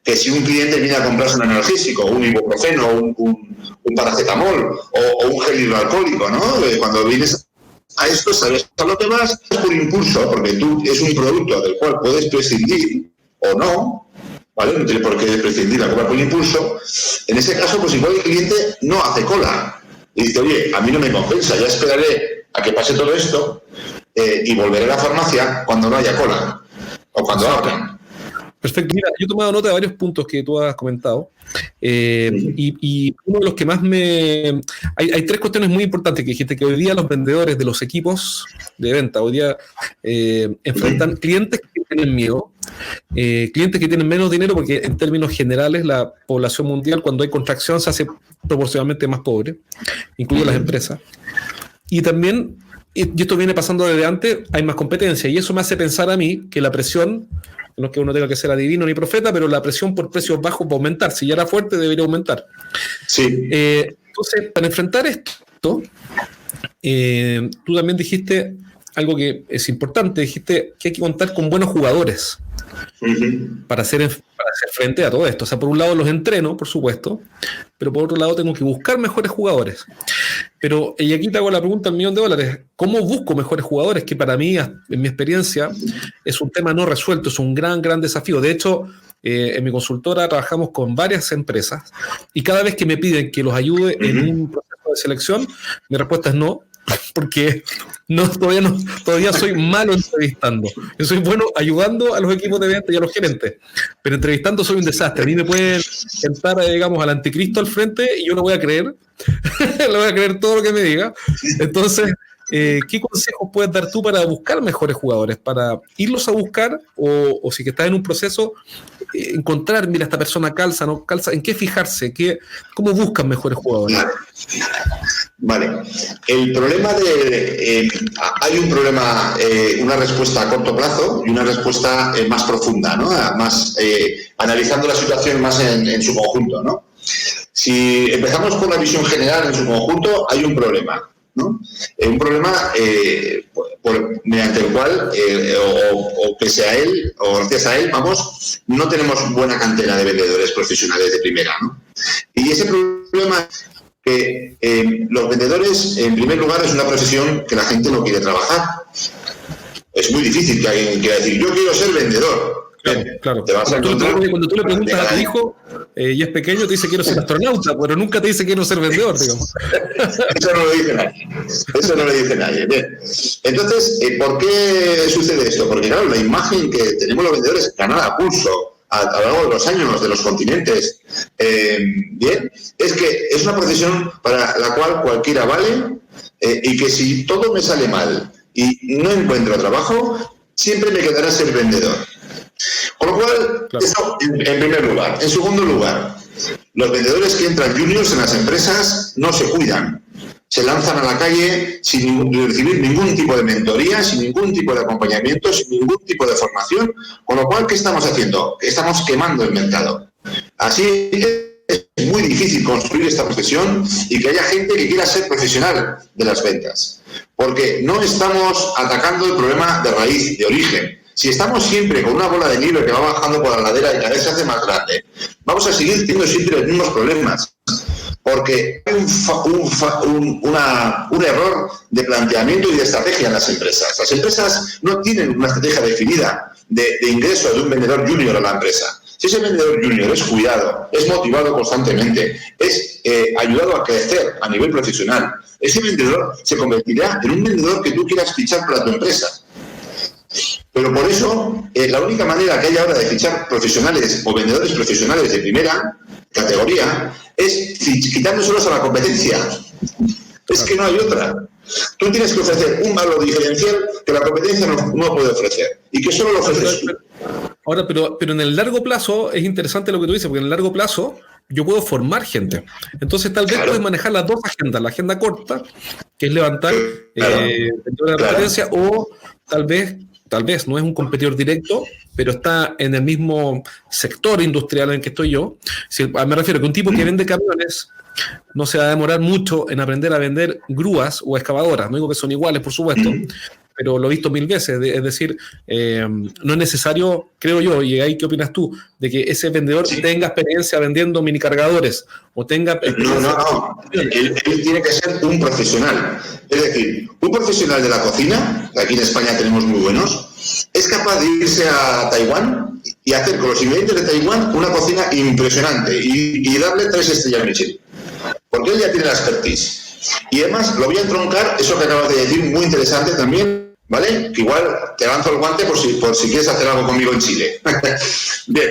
que si un cliente viene a comprarse un analgésico, un ibuprofeno, un paracetamol o un gel hidroalcohólico, ¿no? Cuando vienes a esto, sabes a lo que vas por impulso, porque tú es un producto del cual puedes prescindir o no, ¿vale? No tiene por qué prescindir la compra por impulso. En ese caso, pues igual el cliente no hace cola y dice, oye, a mí no me compensa, ya esperaré a que pase todo esto y volveré a la farmacia cuando no haya cola o cuando abran.
Perfecto. Mira, yo he tomado nota de varios puntos que tú has comentado y uno de los que más Hay tres cuestiones muy importantes que dijiste, que hoy día los vendedores de los equipos de venta hoy día enfrentan clientes que tienen miedo, clientes que tienen menos dinero, porque en términos generales la población mundial cuando hay contracción se hace proporcionalmente más pobre, incluye las empresas. Y también, y esto viene pasando desde antes, hay más competencia y eso me hace pensar a mí que la presión, no es que uno tenga que ser adivino ni profeta, pero la presión por precios bajos va a aumentar. Si ya era fuerte, debería aumentar.
Sí.
Entonces, para enfrentar esto, tú también dijiste algo que es importante, dijiste que hay que contar con buenos jugadores para hacer frente a todo esto. O sea, por un lado los entreno, por supuesto, pero por otro lado tengo que buscar mejores jugadores. Pero, y aquí te hago la pregunta al $1.000.000, ¿cómo busco mejores jugadores? Que para mí, en mi experiencia, es un tema no resuelto, es un gran desafío. De hecho, en mi consultora trabajamos con varias empresas y cada vez que me piden que los ayude en un proceso de selección, mi respuesta es no, porque todavía soy malo entrevistando. Yo soy bueno ayudando a los equipos de venta y a los gerentes, pero entrevistando soy un desastre. A mí me pueden sentar, digamos, al anticristo al frente y yo no voy a creer, le voy a creer todo lo que me diga. Entonces, ¿qué consejos puedes dar tú para buscar mejores jugadores? Para irlos a buscar o si que estás en un proceso, encontrar, mira, esta persona calza, no calza, ¿en qué fijarse? ¿Cómo buscan mejores jugadores?
Vale. El problema hay un problema, una respuesta a corto plazo y una respuesta más profunda, ¿no? Más analizando la situación más en su conjunto, ¿no? Si empezamos por la visión general en su conjunto, hay un problema, ¿no? Un problema mediante el cual, o pese a él, o gracias a él, vamos, no tenemos buena cantera de vendedores profesionales de primera, ¿no? Y ese problema que los vendedores, en primer lugar, es una profesión que la gente no quiere trabajar. Es muy difícil que alguien quiera decir, yo quiero ser vendedor.
Claro.
Te vas a encontrar...
Cuando tú le preguntas a tu hijo y es pequeño, te dice quiero ser astronauta, pero nunca te dice quiero ser vendedor, digamos.
Eso no lo dice nadie. Eso no lo dice nadie. Bien. Entonces, ¿por qué sucede esto? Porque, claro, la imagen que tenemos los vendedores ganada a pulso a lo largo de los años, de los continentes, bien, es que es una profesión para la cual cualquiera vale y que si todo me sale mal y no encuentro trabajo, siempre me quedará ser vendedor. Con lo cual, claro. Eso en primer lugar. En segundo lugar, los vendedores que entran juniors en las empresas no se cuidan. Se lanzan a la calle sin recibir ningún tipo de mentoría, sin ningún tipo de acompañamiento, sin ningún tipo de formación. Con lo cual, ¿qué estamos haciendo? Estamos quemando el mercado. Así es muy difícil construir esta profesión y que haya gente que quiera ser profesional de las ventas. Porque no estamos atacando el problema de raíz, de origen. Si estamos siempre con una bola de nieve que va bajando por la ladera y cada vez se hace más grande, vamos a seguir teniendo siempre los mismos problemas. Porque hay un error de planteamiento y de estrategia en las empresas. Las empresas no tienen una estrategia definida de ingreso de un vendedor junior a la empresa. Si ese vendedor junior es cuidado, es motivado constantemente, es ayudado a crecer a nivel profesional, ese vendedor se convertirá en un vendedor que tú quieras fichar para tu empresa. Pero por eso, la única manera que hay ahora de fichar profesionales o vendedores profesionales de primera categoría es quitándoselos a la competencia. Es que no hay otra. Tú tienes que ofrecer un valor diferencial que la competencia no puede ofrecer y que solo lo ofreces tú.
Ahora, pero en el largo plazo es interesante lo que tú dices, porque en el largo plazo yo puedo formar gente. Entonces tal vez puedes manejar las dos agendas, la agenda corta, que es levantar la competencia, o tal vez no es un competidor directo, pero está en el mismo sector industrial en el que estoy yo. Me refiero a que un tipo que vende camiones no se va a demorar mucho en aprender a vender grúas o excavadoras. No digo que son iguales, por supuesto, pero lo he visto 1000 veces. Es decir, no es necesario, creo yo, y ahí ¿qué opinas tú? De que ese vendedor tenga experiencia vendiendo minicargadores o tenga...
No. Él tiene que ser un profesional. Es decir, un profesional de la cocina, que aquí en España tenemos muy buenos, es capaz de irse a Taiwán y hacer con los ingredientes de Taiwán una cocina impresionante y darle 3 estrellas Michelin. Porque él ya tiene la expertise. Y además, lo voy a entroncar, eso que acabas de decir, muy interesante también, ¿vale? Que igual te lanzo el guante por si quieres hacer algo conmigo en Chile. Bien,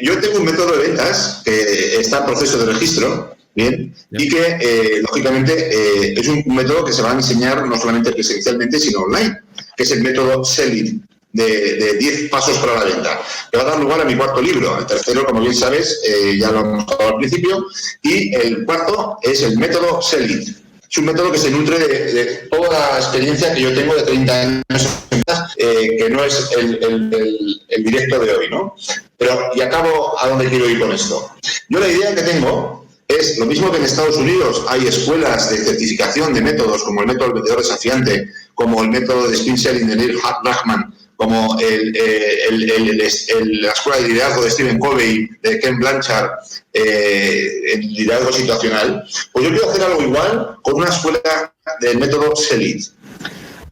yo tengo un método de ventas que está en proceso de registro, bien, y que, lógicamente, es un método que se va a enseñar no solamente presencialmente, sino online, que es el método Sell-It, de 10 pasos para la venta, que va a dar lugar a mi cuarto libro. El tercero, como bien sabes, ya lo hemos hablado al principio, y el cuarto es el método Sell-It. Es un método que se nutre de toda la experiencia que yo tengo de 30 años en ventas, que no es el directo de hoy, ¿no? Pero, y acabo a dónde quiero ir con esto. Yo la idea que tengo es lo mismo que en Estados Unidos hay escuelas de certificación de métodos, como el método del vendedor desafiante, como el método de Spin Selling de Neil Rahman, como la escuela de liderazgo de Stephen Covey, de Ken Blanchard, el liderazgo situacional, pues yo quiero hacer algo igual con una escuela del método Sell-It.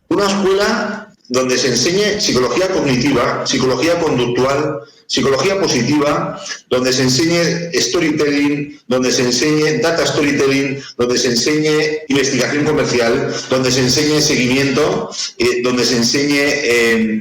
Una escuela donde se enseñe psicología cognitiva, psicología conductual, psicología positiva, donde se enseñe storytelling, donde se enseñe data storytelling, donde se enseñe investigación comercial, donde se enseñe seguimiento, donde se enseñe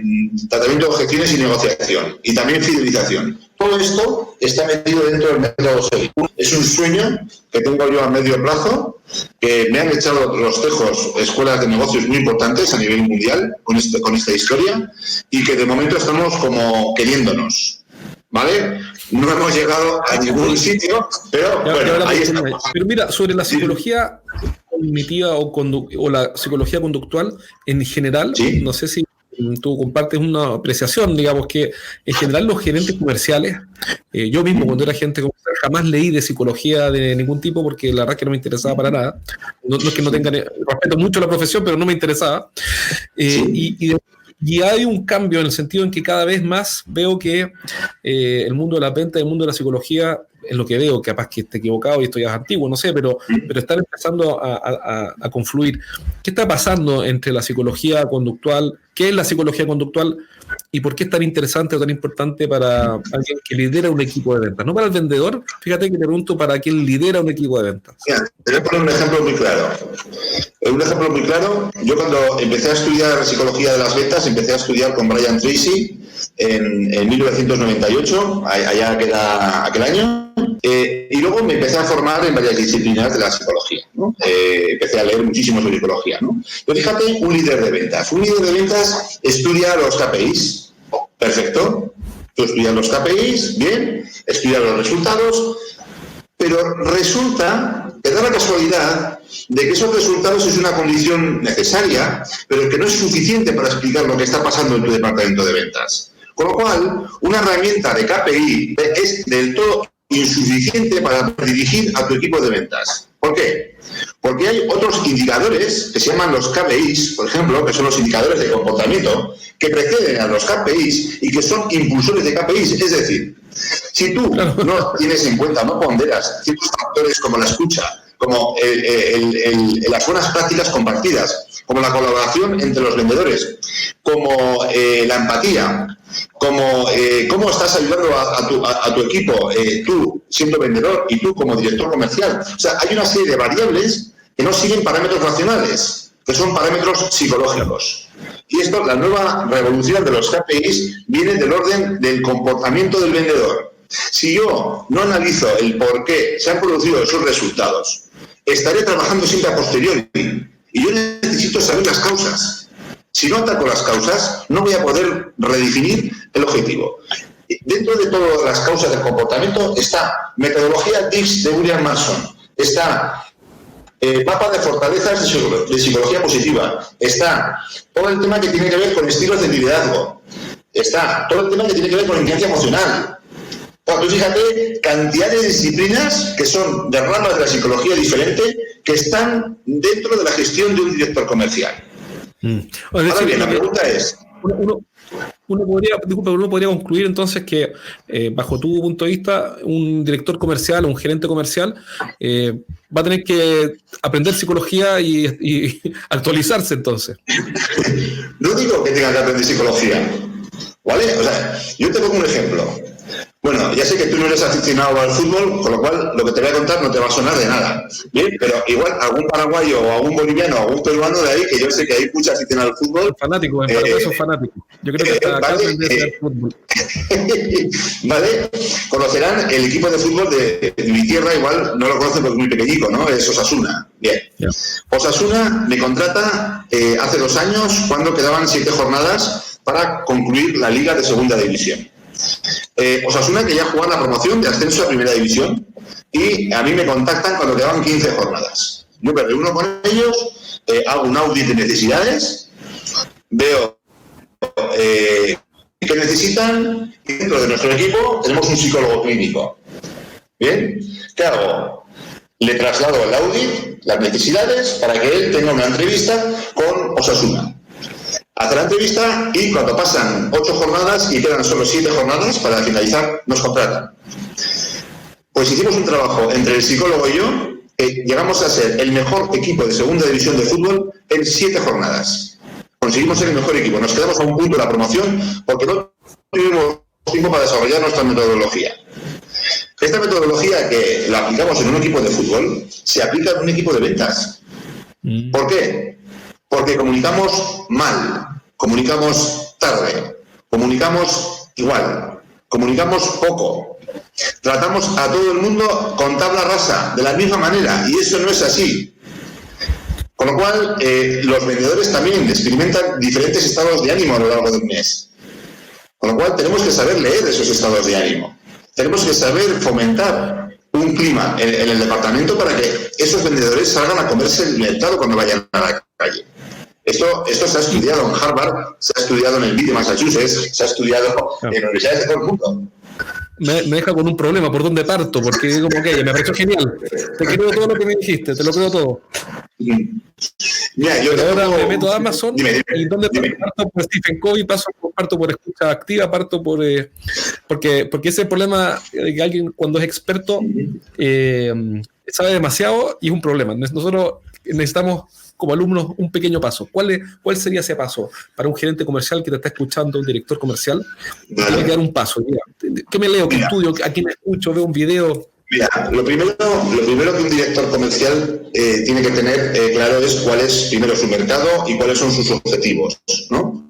tratamiento de objeciones y negociación, y también fidelización. Todo esto está metido dentro del método Sell-It. Es un sueño que tengo yo a medio plazo, que me han echado los tejos escuelas de negocios muy importantes a nivel mundial con esta historia, y que de momento estamos como queriénnos. ¿Vale? No hemos llegado a ningún sitio, pero bueno, ahí estamos.
Pero mira, sobre la psicología cognitiva o la psicología conductual en general, ¿sí? No sé si tú compartes una apreciación, digamos que en general los gerentes comerciales, yo mismo cuando era gerente comercial jamás leí de psicología de ningún tipo porque la verdad es que no me interesaba para nada. No es que no tenga, respeto mucho la profesión, pero no me interesaba. Y hay un cambio en el sentido en que cada vez más veo que el mundo de la venta y el mundo de la psicología, en lo que veo, capaz que esté equivocado y esto ya es antiguo, no sé, pero están empezando a confluir. ¿Qué está pasando entre la psicología conductual? ¿Qué es la psicología conductual? ¿Y por qué es tan interesante o tan importante para alguien que lidera un equipo de ventas? No para el vendedor, fíjate que te pregunto para quien lidera un equipo de ventas.
Mira, te voy a poner un ejemplo muy claro. Yo cuando empecé a estudiar psicología de las ventas, empecé a estudiar con Brian Tracy en 1998, allá queda aquel año, y luego me empecé a formar en varias disciplinas de la psicología, ¿no? Empecé a leer muchísimo sobre psicología, ¿no? Pero fíjate, un líder de ventas estudia los KPIs, perfecto, tú estudias los KPIs, bien, estudias los resultados, pero resulta que da la casualidad de que esos resultados es una condición necesaria, pero que no es suficiente para explicar lo que está pasando en tu departamento de ventas. Con lo cual, una herramienta de KPI es del todo insuficiente para dirigir a tu equipo de ventas. ¿Por qué? Porque hay otros indicadores que se llaman los KPIs, por ejemplo, que son los indicadores de comportamiento, que preceden a los KPIs y que son impulsores de KPIs. Es decir, si tú no tienes en cuenta, no ponderas ciertos factores como la escucha, como las buenas prácticas compartidas, como la colaboración entre los vendedores, como la empatía, como cómo estás ayudando a tu equipo, tú siendo vendedor y tú como director comercial. O sea, hay una serie de variables que no siguen parámetros racionales, que son parámetros psicológicos. Y esto, la nueva revolución de los KPIs viene del orden del comportamiento del vendedor. Si yo no analizo el por qué se han producido esos resultados, estaré trabajando siempre a posteriori. Y yo necesito saber las causas. Si no ataco las causas, no voy a poder redefinir el objetivo. Dentro de todas las causas del comportamiento está metodología DISC de William Mason, está mapa de fortalezas de psicología positiva, está todo el tema que tiene que ver con estilos de liderazgo, está todo el tema que tiene que ver con inteligencia emocional. Tú fíjate, cantidad de disciplinas que son de ramas de la psicología diferente que están dentro de la gestión de un director comercial. Ahora bien, la pregunta es...
Uno podría concluir entonces que, bajo tu punto de vista, un director comercial o un gerente comercial va a tener que aprender psicología y actualizarse entonces.
No digo que tenga que aprender psicología, ¿vale? O sea, yo te pongo un ejemplo. Bueno, ya sé que tú no eres aficionado al fútbol, con lo cual lo que te voy a contar no te va a sonar de nada. Bien, pero igual algún paraguayo o algún boliviano o algún peruano de ahí, que yo sé que hay mucha afición al fútbol.
Fanáticos, en Paraguay son fanáticos. Yo creo que acá aprende fútbol.
Vale, conocerán el equipo de fútbol de mi tierra, igual no lo conocen porque es muy pequeñico, ¿no? Es Osasuna. Bien. Yeah. Osasuna me contrata hace 2 años, cuando quedaban 7 jornadas para concluir la Liga de Segunda División. Osasuna que ya jugaba la promoción de ascenso a Primera División y a mí me contactan cuando quedaban 15 jornadas. Yo me reúno con ellos, hago un audit de necesidades, veo qué necesitan y dentro de nuestro equipo tenemos un psicólogo clínico. ¿Bien? ¿Qué hago? Le traslado al audit las necesidades para que él tenga una entrevista con Osasuna. Hace la entrevista y cuando pasan 8 jornadas y quedan solo 7 jornadas para finalizar, nos contratan. Pues hicimos un trabajo entre el psicólogo y yo, que llegamos a ser el mejor equipo de segunda división de fútbol en 7 jornadas. Conseguimos ser el mejor equipo, nos quedamos a un punto de la promoción porque no tuvimos tiempo para desarrollar nuestra metodología. Esta metodología que la aplicamos en un equipo de fútbol, se aplica en un equipo de ventas. ¿Por qué? Porque comunicamos mal, comunicamos tarde, comunicamos igual, comunicamos poco. Tratamos a todo el mundo con tabla rasa, de la misma manera, y eso no es así. Con lo cual, los vendedores también experimentan diferentes estados de ánimo a lo largo del mes. Con lo cual, tenemos que saber leer esos estados de ánimo. Tenemos que saber fomentar un clima en el departamento para que esos vendedores salgan a comerse el mercado cuando vayan a la calle. Esto se ha estudiado en Harvard, se ha estudiado en el MIT de Massachusetts, se ha estudiado en universidades de todo el mundo.
Me deja con un problema, ¿por dónde parto? Porque digo, ok, me pareció genial. Te creo todo lo que me dijiste, te lo creo todo.
Mira, yo
ahora me meto a Amazon y donde parto por Stephen Covey, parto por escucha activa, parto por porque ese es el problema que alguien cuando es experto sabe demasiado y es un problema. Nosotros necesitamos como alumnos un pequeño paso. ¿Cuál sería ese paso para un gerente comercial que te está escuchando, un director comercial? Tiene que dar un paso. ¿Qué me leo? ¿Qué estudio? ¿A quién escucho? ¿Veo un video?
Mira, lo primero que un director comercial tiene que tener claro es cuál es primero su mercado y cuáles son sus objetivos, ¿no?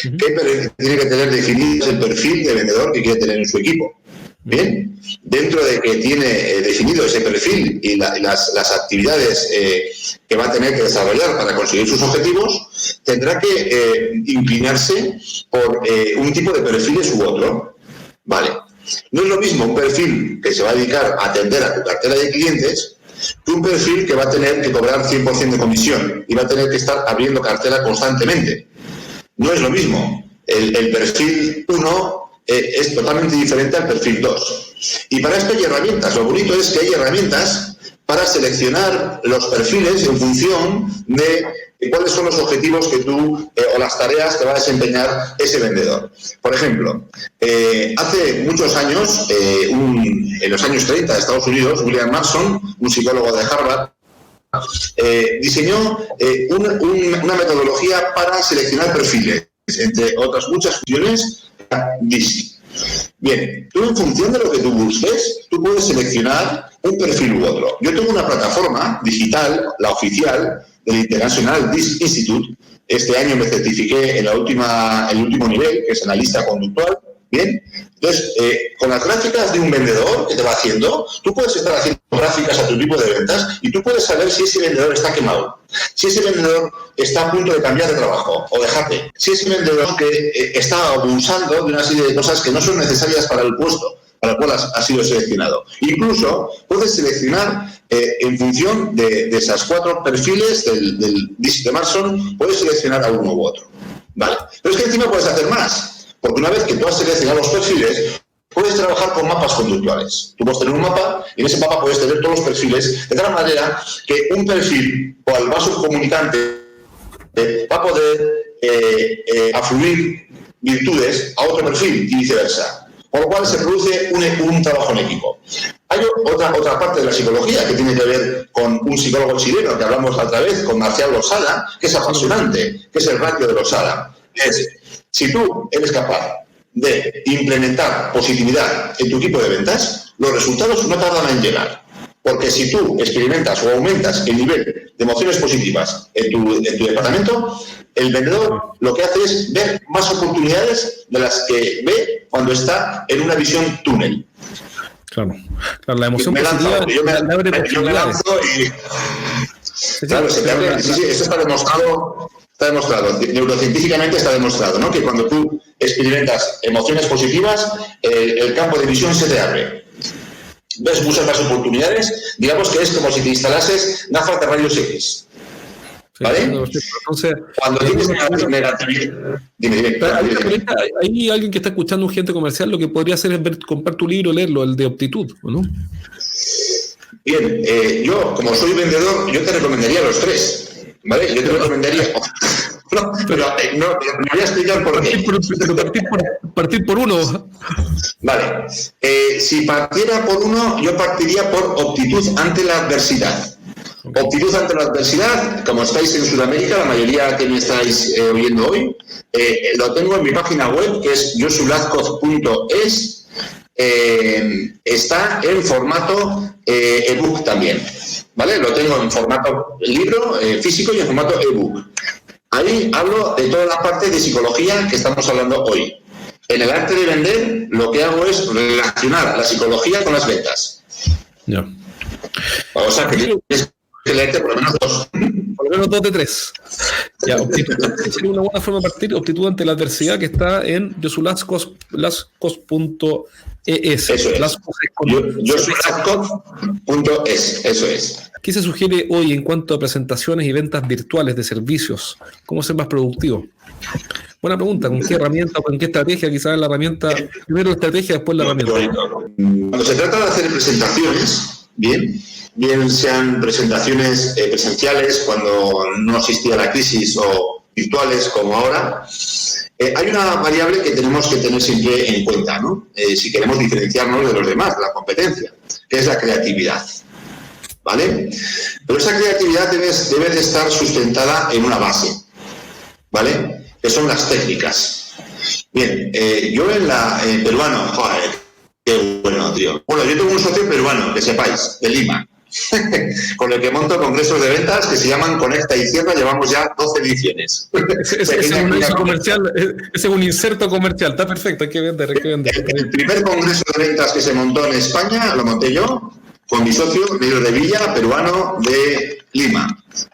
Tiene que tener definido el perfil de vendedor que quiere tener en su equipo. Bien, dentro de que tiene definido ese perfil y las actividades que va a tener que desarrollar para conseguir sus objetivos, tendrá que inclinarse por un tipo de perfiles u otro. Vale. No es lo mismo un perfil que se va a dedicar a atender a tu cartera de clientes que un perfil que va a tener que cobrar 100% de comisión y va a tener que estar abriendo cartera constantemente. No es lo mismo. El perfil 1 es totalmente diferente al perfil 2. Y para esto hay herramientas. Lo bonito es que hay herramientas para seleccionar los perfiles en función de cuáles son los objetivos que tú o las tareas que va a desempeñar ese vendedor. Por ejemplo, hace muchos años, en los años 30 de Estados Unidos, William Mason, un psicólogo de Harvard, diseñó una metodología para seleccionar perfiles, entre otras muchas funciones. Bien, tú en función de lo que tú busques, tú puedes seleccionar un perfil u otro. Yo tengo una plataforma digital, la oficial, del International DISC Institute. Este año me certifiqué en el último nivel, que es analista conductual. Bien, entonces, con las gráficas de un vendedor que te va haciendo, tú puedes estar haciendo gráficas a tu tipo de ventas y tú puedes saber si ese vendedor está quemado, si ese vendedor está a punto de cambiar de trabajo o dejarte, si ese vendedor que está abusando de una serie de cosas que no son necesarias para el puesto para el cual has sido seleccionado. Incluso puedes seleccionar en función de esas 4 perfiles del DISC de Mason, puedes seleccionar a uno u otro. Vale. Pero es que encima puedes hacer más. Porque una vez que tú has seleccionado los perfiles, puedes trabajar con mapas conductuales. Tú puedes tener un mapa y en ese mapa puedes tener todos los perfiles, de tal manera que un perfil cual va subcomunicante va a poder afluir virtudes a otro perfil y viceversa. Por lo cual se produce un trabajo en equipo. Hay otra parte de la psicología que tiene que ver con un psicólogo chileno que hablamos otra vez, con Marcial Losada, que es apasionante, que es el ratio de Losada. Es, si tú eres capaz de implementar positividad en tu equipo de ventas, los resultados no tardan en llegar. Porque si tú experimentas o aumentas el nivel de emociones positivas en tu departamento, el vendedor lo que hace es ver más oportunidades de las que ve cuando está en una visión túnel.
Claro, la emoción positiva
me abre posibilidades. Claro, se te abre. Sí, eso está demostrado. Neurocientíficamente está demostrado, ¿no? Que cuando tú experimentas emociones positivas, el campo de visión se te abre. Ves muchas más oportunidades, digamos que es como si te instalases gafas de rayos X. ¿Vale?
Entonces,
cuando tienes negatividad. Dime.
Hay alguien que está escuchando, un agente comercial, lo que podría hacer es comprar tu libro, leerlo, el de Optitud, ¿o no?
Bien, yo, como soy vendedor, yo te recomendaría los tres. ¿Vale? Yo te recomendaría. Pero me voy a explicar por qué.
Partir por uno.
Vale. Si partiera por uno, yo partiría por Optitud ante la adversidad. Optitud ante la adversidad, como estáis en Sudamérica, la mayoría que me estáis oyendo hoy, lo tengo en mi página web, que es josulazcoz.es. Está en formato ebook también. ¿Vale? Lo tengo en formato libro físico y en formato ebook. Ahí hablo de toda la parte de psicología que estamos hablando hoy. En el arte de vender, lo que hago es relacionar la psicología con las ventas.
Ya.
O sea, que tienes que leerte por lo menos dos.
Por lo menos 2 de 3. Ya, Optitud sería una buena forma de partir. Optitud ante la adversidad, que está en josulazcoz.es.
Eso es. josulazcoz.es. Eso es.
¿Qué se sugiere hoy en cuanto a presentaciones y ventas virtuales de servicios? ¿Cómo ser más productivo? Buena pregunta. ¿Con qué herramienta o con qué estrategia? Quizás la herramienta, primero la estrategia, después la herramienta.
Cuando se trata de hacer presentaciones, bien sean presentaciones presenciales cuando no existía la crisis o virtuales como ahora, hay una variable que tenemos que tener siempre en cuenta, ¿no? Si queremos diferenciarnos de los demás, de la competencia, que es la creatividad. ¿Vale? Pero esa creatividad debe de estar sustentada en una base, ¿vale? Que son las técnicas. Bien, yo en peruano, joder, qué bueno, tío. Bueno, yo tengo un socio peruano, que sepáis, de Lima, con el que monto congresos de ventas que se llaman Conecta y Cierra, llevamos ya 12 ediciones.
Ese es un inserto comercial, está perfecto, hay que vender.
El primer congreso de ventas que se montó en España, lo monté yo, con mi socio, Miguel Revilla, peruano de Lima,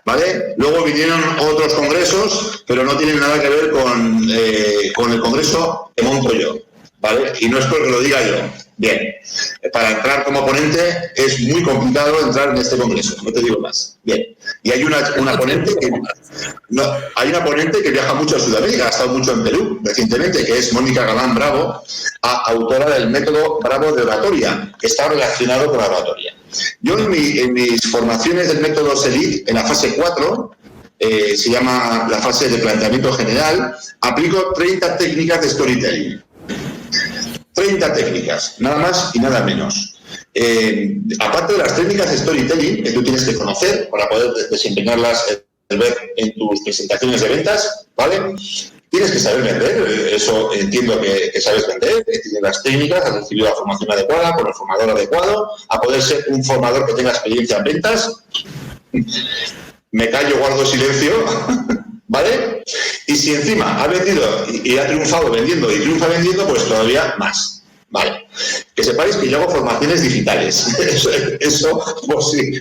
¿vale? Luego vinieron otros congresos, pero no tienen nada que ver con el congreso que monto yo, ¿vale? Y no es porque lo diga yo. Bien, para entrar como ponente es muy complicado entrar en este congreso, no te digo más. Bien, y hay una ponente que viaja mucho a Sudamérica, ha estado mucho en Perú recientemente, que es Mónica Galán Bravo, autora del método Bravo de oratoria, que está relacionado con la oratoria. Yo en mis formaciones del método SELIT, en la fase 4, se llama la fase de planteamiento general, aplico 30 técnicas de storytelling. 30 técnicas, nada más y nada menos. Aparte de las técnicas de storytelling que tú tienes que conocer para poder desempeñarlas en tus presentaciones de ventas, ¿vale? Tienes que saber vender, eso entiendo que sabes vender, que tienes las técnicas, has recibido la formación adecuada, con el formador adecuado, a poder ser un formador que tenga experiencia en ventas. Me callo, guardo silencio, ¿vale? Y si encima ha vendido y ha triunfado vendiendo y triunfa vendiendo, pues todavía más, ¿vale? Que sepáis que yo hago formaciones digitales, eso por si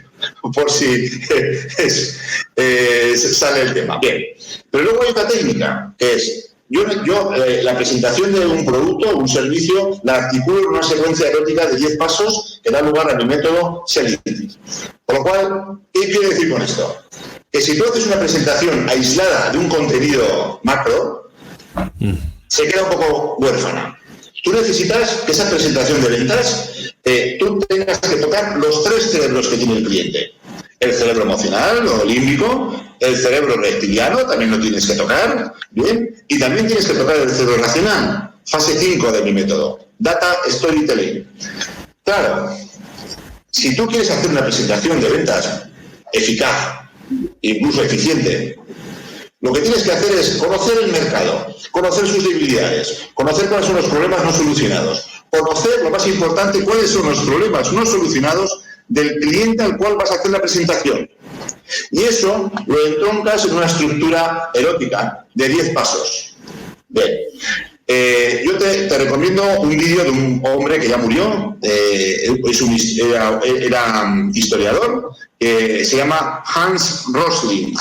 sale el tema. Bien, pero luego hay otra técnica, que es, yo la presentación de un producto o un servicio la articulo en una secuencia erótica de 10 pasos que da lugar a mi método SELIT. Por lo cual, ¿qué quiero decir con esto? Que si tú haces una presentación aislada de un contenido macro, se queda un poco huérfana. Tú necesitas que esa presentación de ventas, tú tengas que tocar los 3 cerebros que tiene el cliente. El cerebro emocional o límbico, el cerebro reptiliano también lo tienes que tocar, ¿bien? Y también tienes que tocar el cerebro racional, fase 5 de mi método, Data Storytelling. Claro, si tú quieres hacer una presentación de ventas eficaz, incluso eficiente, lo que tienes que hacer es conocer el mercado, conocer sus debilidades, conocer cuáles son los problemas no solucionados, conocer, lo más importante, cuáles son los problemas no solucionados del cliente al cual vas a hacer la presentación. Y eso lo entroncas en una estructura erótica de 10 pasos. Bien. Yo te recomiendo un vídeo de un hombre que ya murió, era historiador, se llama Hans Rosling.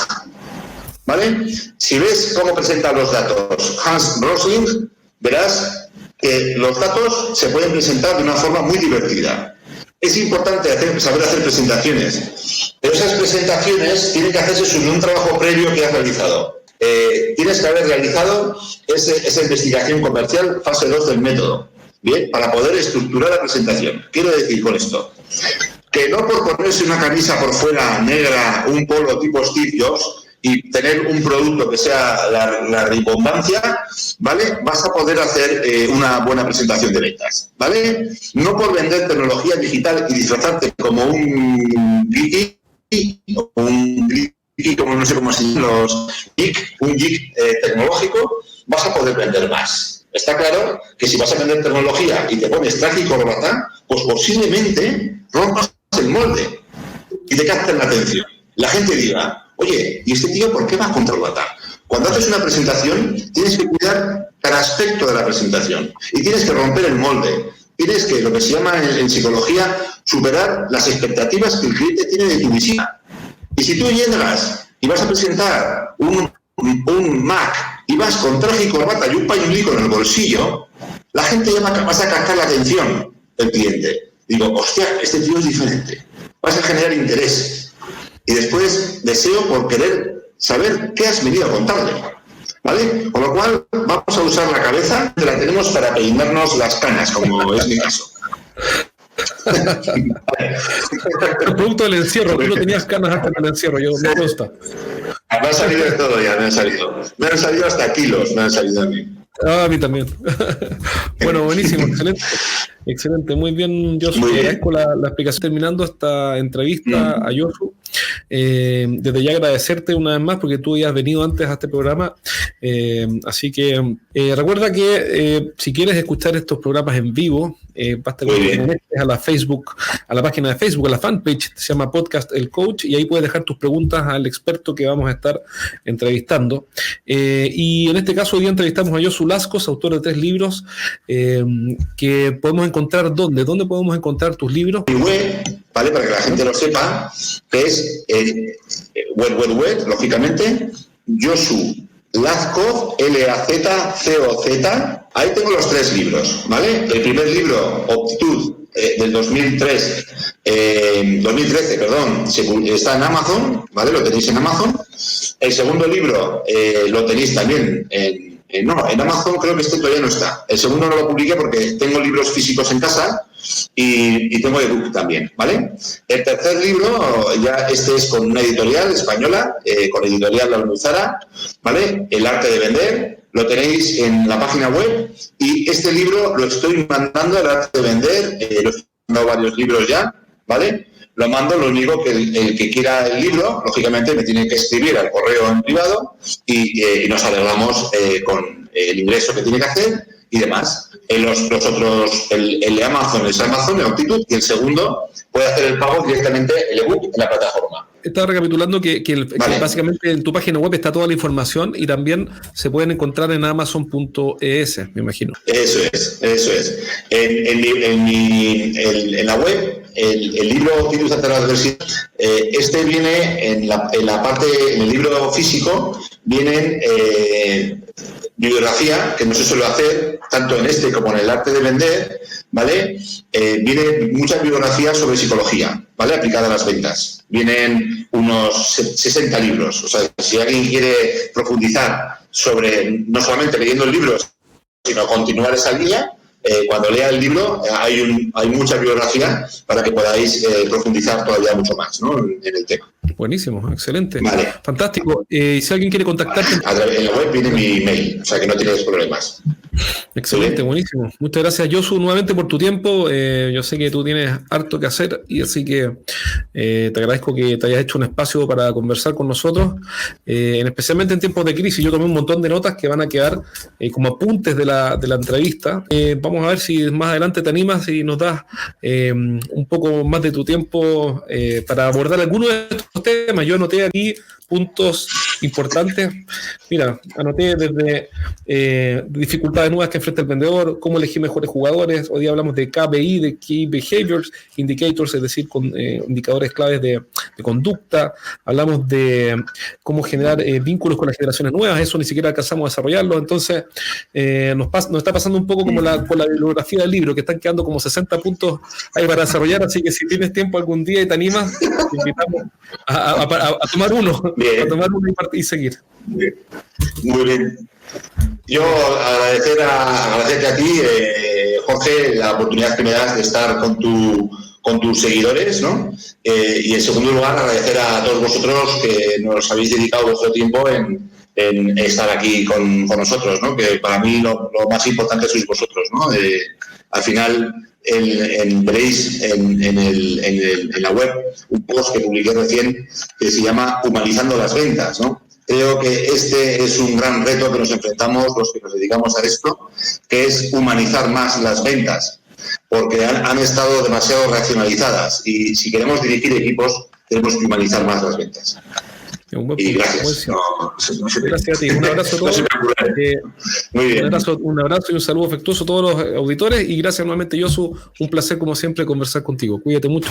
¿Vale? Si ves cómo presenta los datos Hans Rosling, verás que los datos se pueden presentar de una forma muy divertida. Es importante saber hacer presentaciones, pero esas presentaciones tienen que hacerse sobre un trabajo previo que has realizado. Tienes que haber realizado esa investigación comercial, fase 2 del método, ¿bien? Para poder estructurar la presentación. Quiero decir con esto que no por ponerse una camisa por fuera negra, un polo tipo Steve Jobs y tener un producto que sea la rimbombancia, ¿vale? Vas a poder hacer una buena presentación de ventas, ¿vale? No por vender tecnología digital y disfrazarte como un geek, como no sé cómo se llaman los geek, un geek tecnológico, vas a poder vender más. Está claro que si vas a vender tecnología y te pones traje y corbata, pues posiblemente rompas el molde y te capten la atención. La gente diga, oye, ¿y este tío por qué va con corbata? Cuando haces una presentación, tienes que cuidar cada aspecto de la presentación y tienes que romper el molde. Tienes que, lo que se llama en psicología, superar las expectativas que el cliente tiene de tu visita. Y si tú llegas y vas a presentar un Mac y vas con traje y corbata y un pañuelico en el bolsillo, la gente ya vas a captar la atención del cliente. Digo, hostia, este tío es diferente. Vas a generar interés. Y después deseo por querer saber qué has venido a contarle. ¿Vale? Con lo cual, vamos a usar la cabeza, que la tenemos para peinarnos las canas, como es mi caso.
El producto del encierro, tú no tenías canas hasta en el encierro, yo me gusta.
Me han salido de todo ya, me han salido hasta kilos, me han salido a mí.
A mí también. Bueno, buenísimo, excelente, muy bien, Josu. Te agradezco la explicación terminando esta entrevista a Josu. Desde ya agradecerte una vez más porque tú ya has venido antes a este programa, así que recuerda que si quieres escuchar estos programas en vivo, basta que te conectes a la Facebook, a la página de Facebook, a la fanpage, se llama Podcast El Coach, y ahí puedes dejar tus preguntas al experto que vamos a estar entrevistando. Y en este caso hoy día entrevistamos a Josu Laskos, autor de 3 libros que podemos encontrar. ¿Dónde podemos encontrar tus libros?
Mi web, ¿vale? Para que la gente lo sepa, que es web, lógicamente, Josu Laskos, Lazcoz. Ahí tengo los 3 libros, ¿vale? El primer libro, Optitud, del 2013, está en Amazon, ¿vale? Lo tenéis en Amazon. El segundo libro lo tenéis también en Amazon, creo que este todavía no está. El segundo no lo publiqué porque tengo libros físicos en casa y tengo ebook también, ¿vale? El tercer libro, ya este es con una editorial española, con editorial La Almuzara, ¿vale? El arte de vender, lo tenéis en la página web, y este libro lo estoy mandando, El arte de vender, lo estoy mandando varios libros ya, ¿vale? Lo mando, lo único que el que quiera el libro, lógicamente me tiene que escribir al correo en privado y nos arreglamos con el ingreso que tiene que hacer y demás. Los otros, el de Amazon es Amazon, el Optitud, y el segundo puede hacer el pago directamente, el ebook, en la plataforma.
Estaba recapitulando que básicamente en tu página web está toda la información y también se pueden encontrar en amazon.es, me imagino. Eso es.
En la web, el libro Optitud ante la adversidad, este viene en la parte, en el libro físico, vienen bibliografía, que no se suele hacer, tanto en este como en el arte de vender, ¿vale? Viene mucha bibliografía sobre psicología, ¿vale? Aplicada a las ventas. Vienen unos 60 libros. O sea, si alguien quiere profundizar sobre, no solamente leyendo el libro, sino continuar esa línea, cuando lea el libro hay mucha bibliografía para que podáis profundizar todavía mucho más, ¿no?, en el tema.
Buenísimo, excelente.
Vale.
Fantástico. Si alguien quiere contactarte...
En la web viene mi email, o sea que no tienes problemas.
Excelente, buenísimo. Muchas gracias, Josu, nuevamente por tu tiempo. Yo sé que tú tienes harto que hacer y así que te agradezco que te hayas hecho un espacio para conversar con nosotros, especialmente en tiempos de crisis. Yo tomé un montón de notas que van a quedar como apuntes de la entrevista. Vamos a ver si más adelante te animas y nos das un poco más de tu tiempo para abordar algunos de estos temas. Yo anoté aquí puntos importantes. Mira, anoté desde dificultades nuevas que enfrenta el vendedor, cómo elegir mejores jugadores. Hoy día hablamos de KBI, de Key Behaviors Indicators, es decir, con indicadores claves de conducta. Hablamos de cómo generar vínculos con las generaciones nuevas. Eso ni siquiera alcanzamos a desarrollarlo. Entonces, nos está pasando un poco como con la bibliografía del libro, que están quedando como 60 puntos ahí para desarrollar. Así que si tienes tiempo algún día y te animas, te invitamos a tomar uno.
Bien.
A tomar uno y seguir.
Bien. Muy bien. Yo agradecerte a ti, Jorge, la oportunidad que me das de estar con tus seguidores, ¿no? Y en segundo lugar, agradecer a todos vosotros que nos habéis dedicado vuestro tiempo en estar aquí con nosotros, ¿no? Que para mí lo más importante sois vosotros, ¿no? Al final veréis en la web un post que publiqué recién que se llama Humanizando las ventas, ¿no? Creo que este es un gran reto que nos enfrentamos los que nos dedicamos a esto, que es humanizar más las ventas, porque han estado demasiado racionalizadas y si queremos dirigir equipos tenemos que humanizar más las ventas. Y gracias.
Gracias a ti. Un abrazo a todos.
Muy bien.
Un abrazo y un saludo afectuoso a todos los auditores y gracias nuevamente, Josu. Un placer como siempre conversar contigo. Cuídate mucho.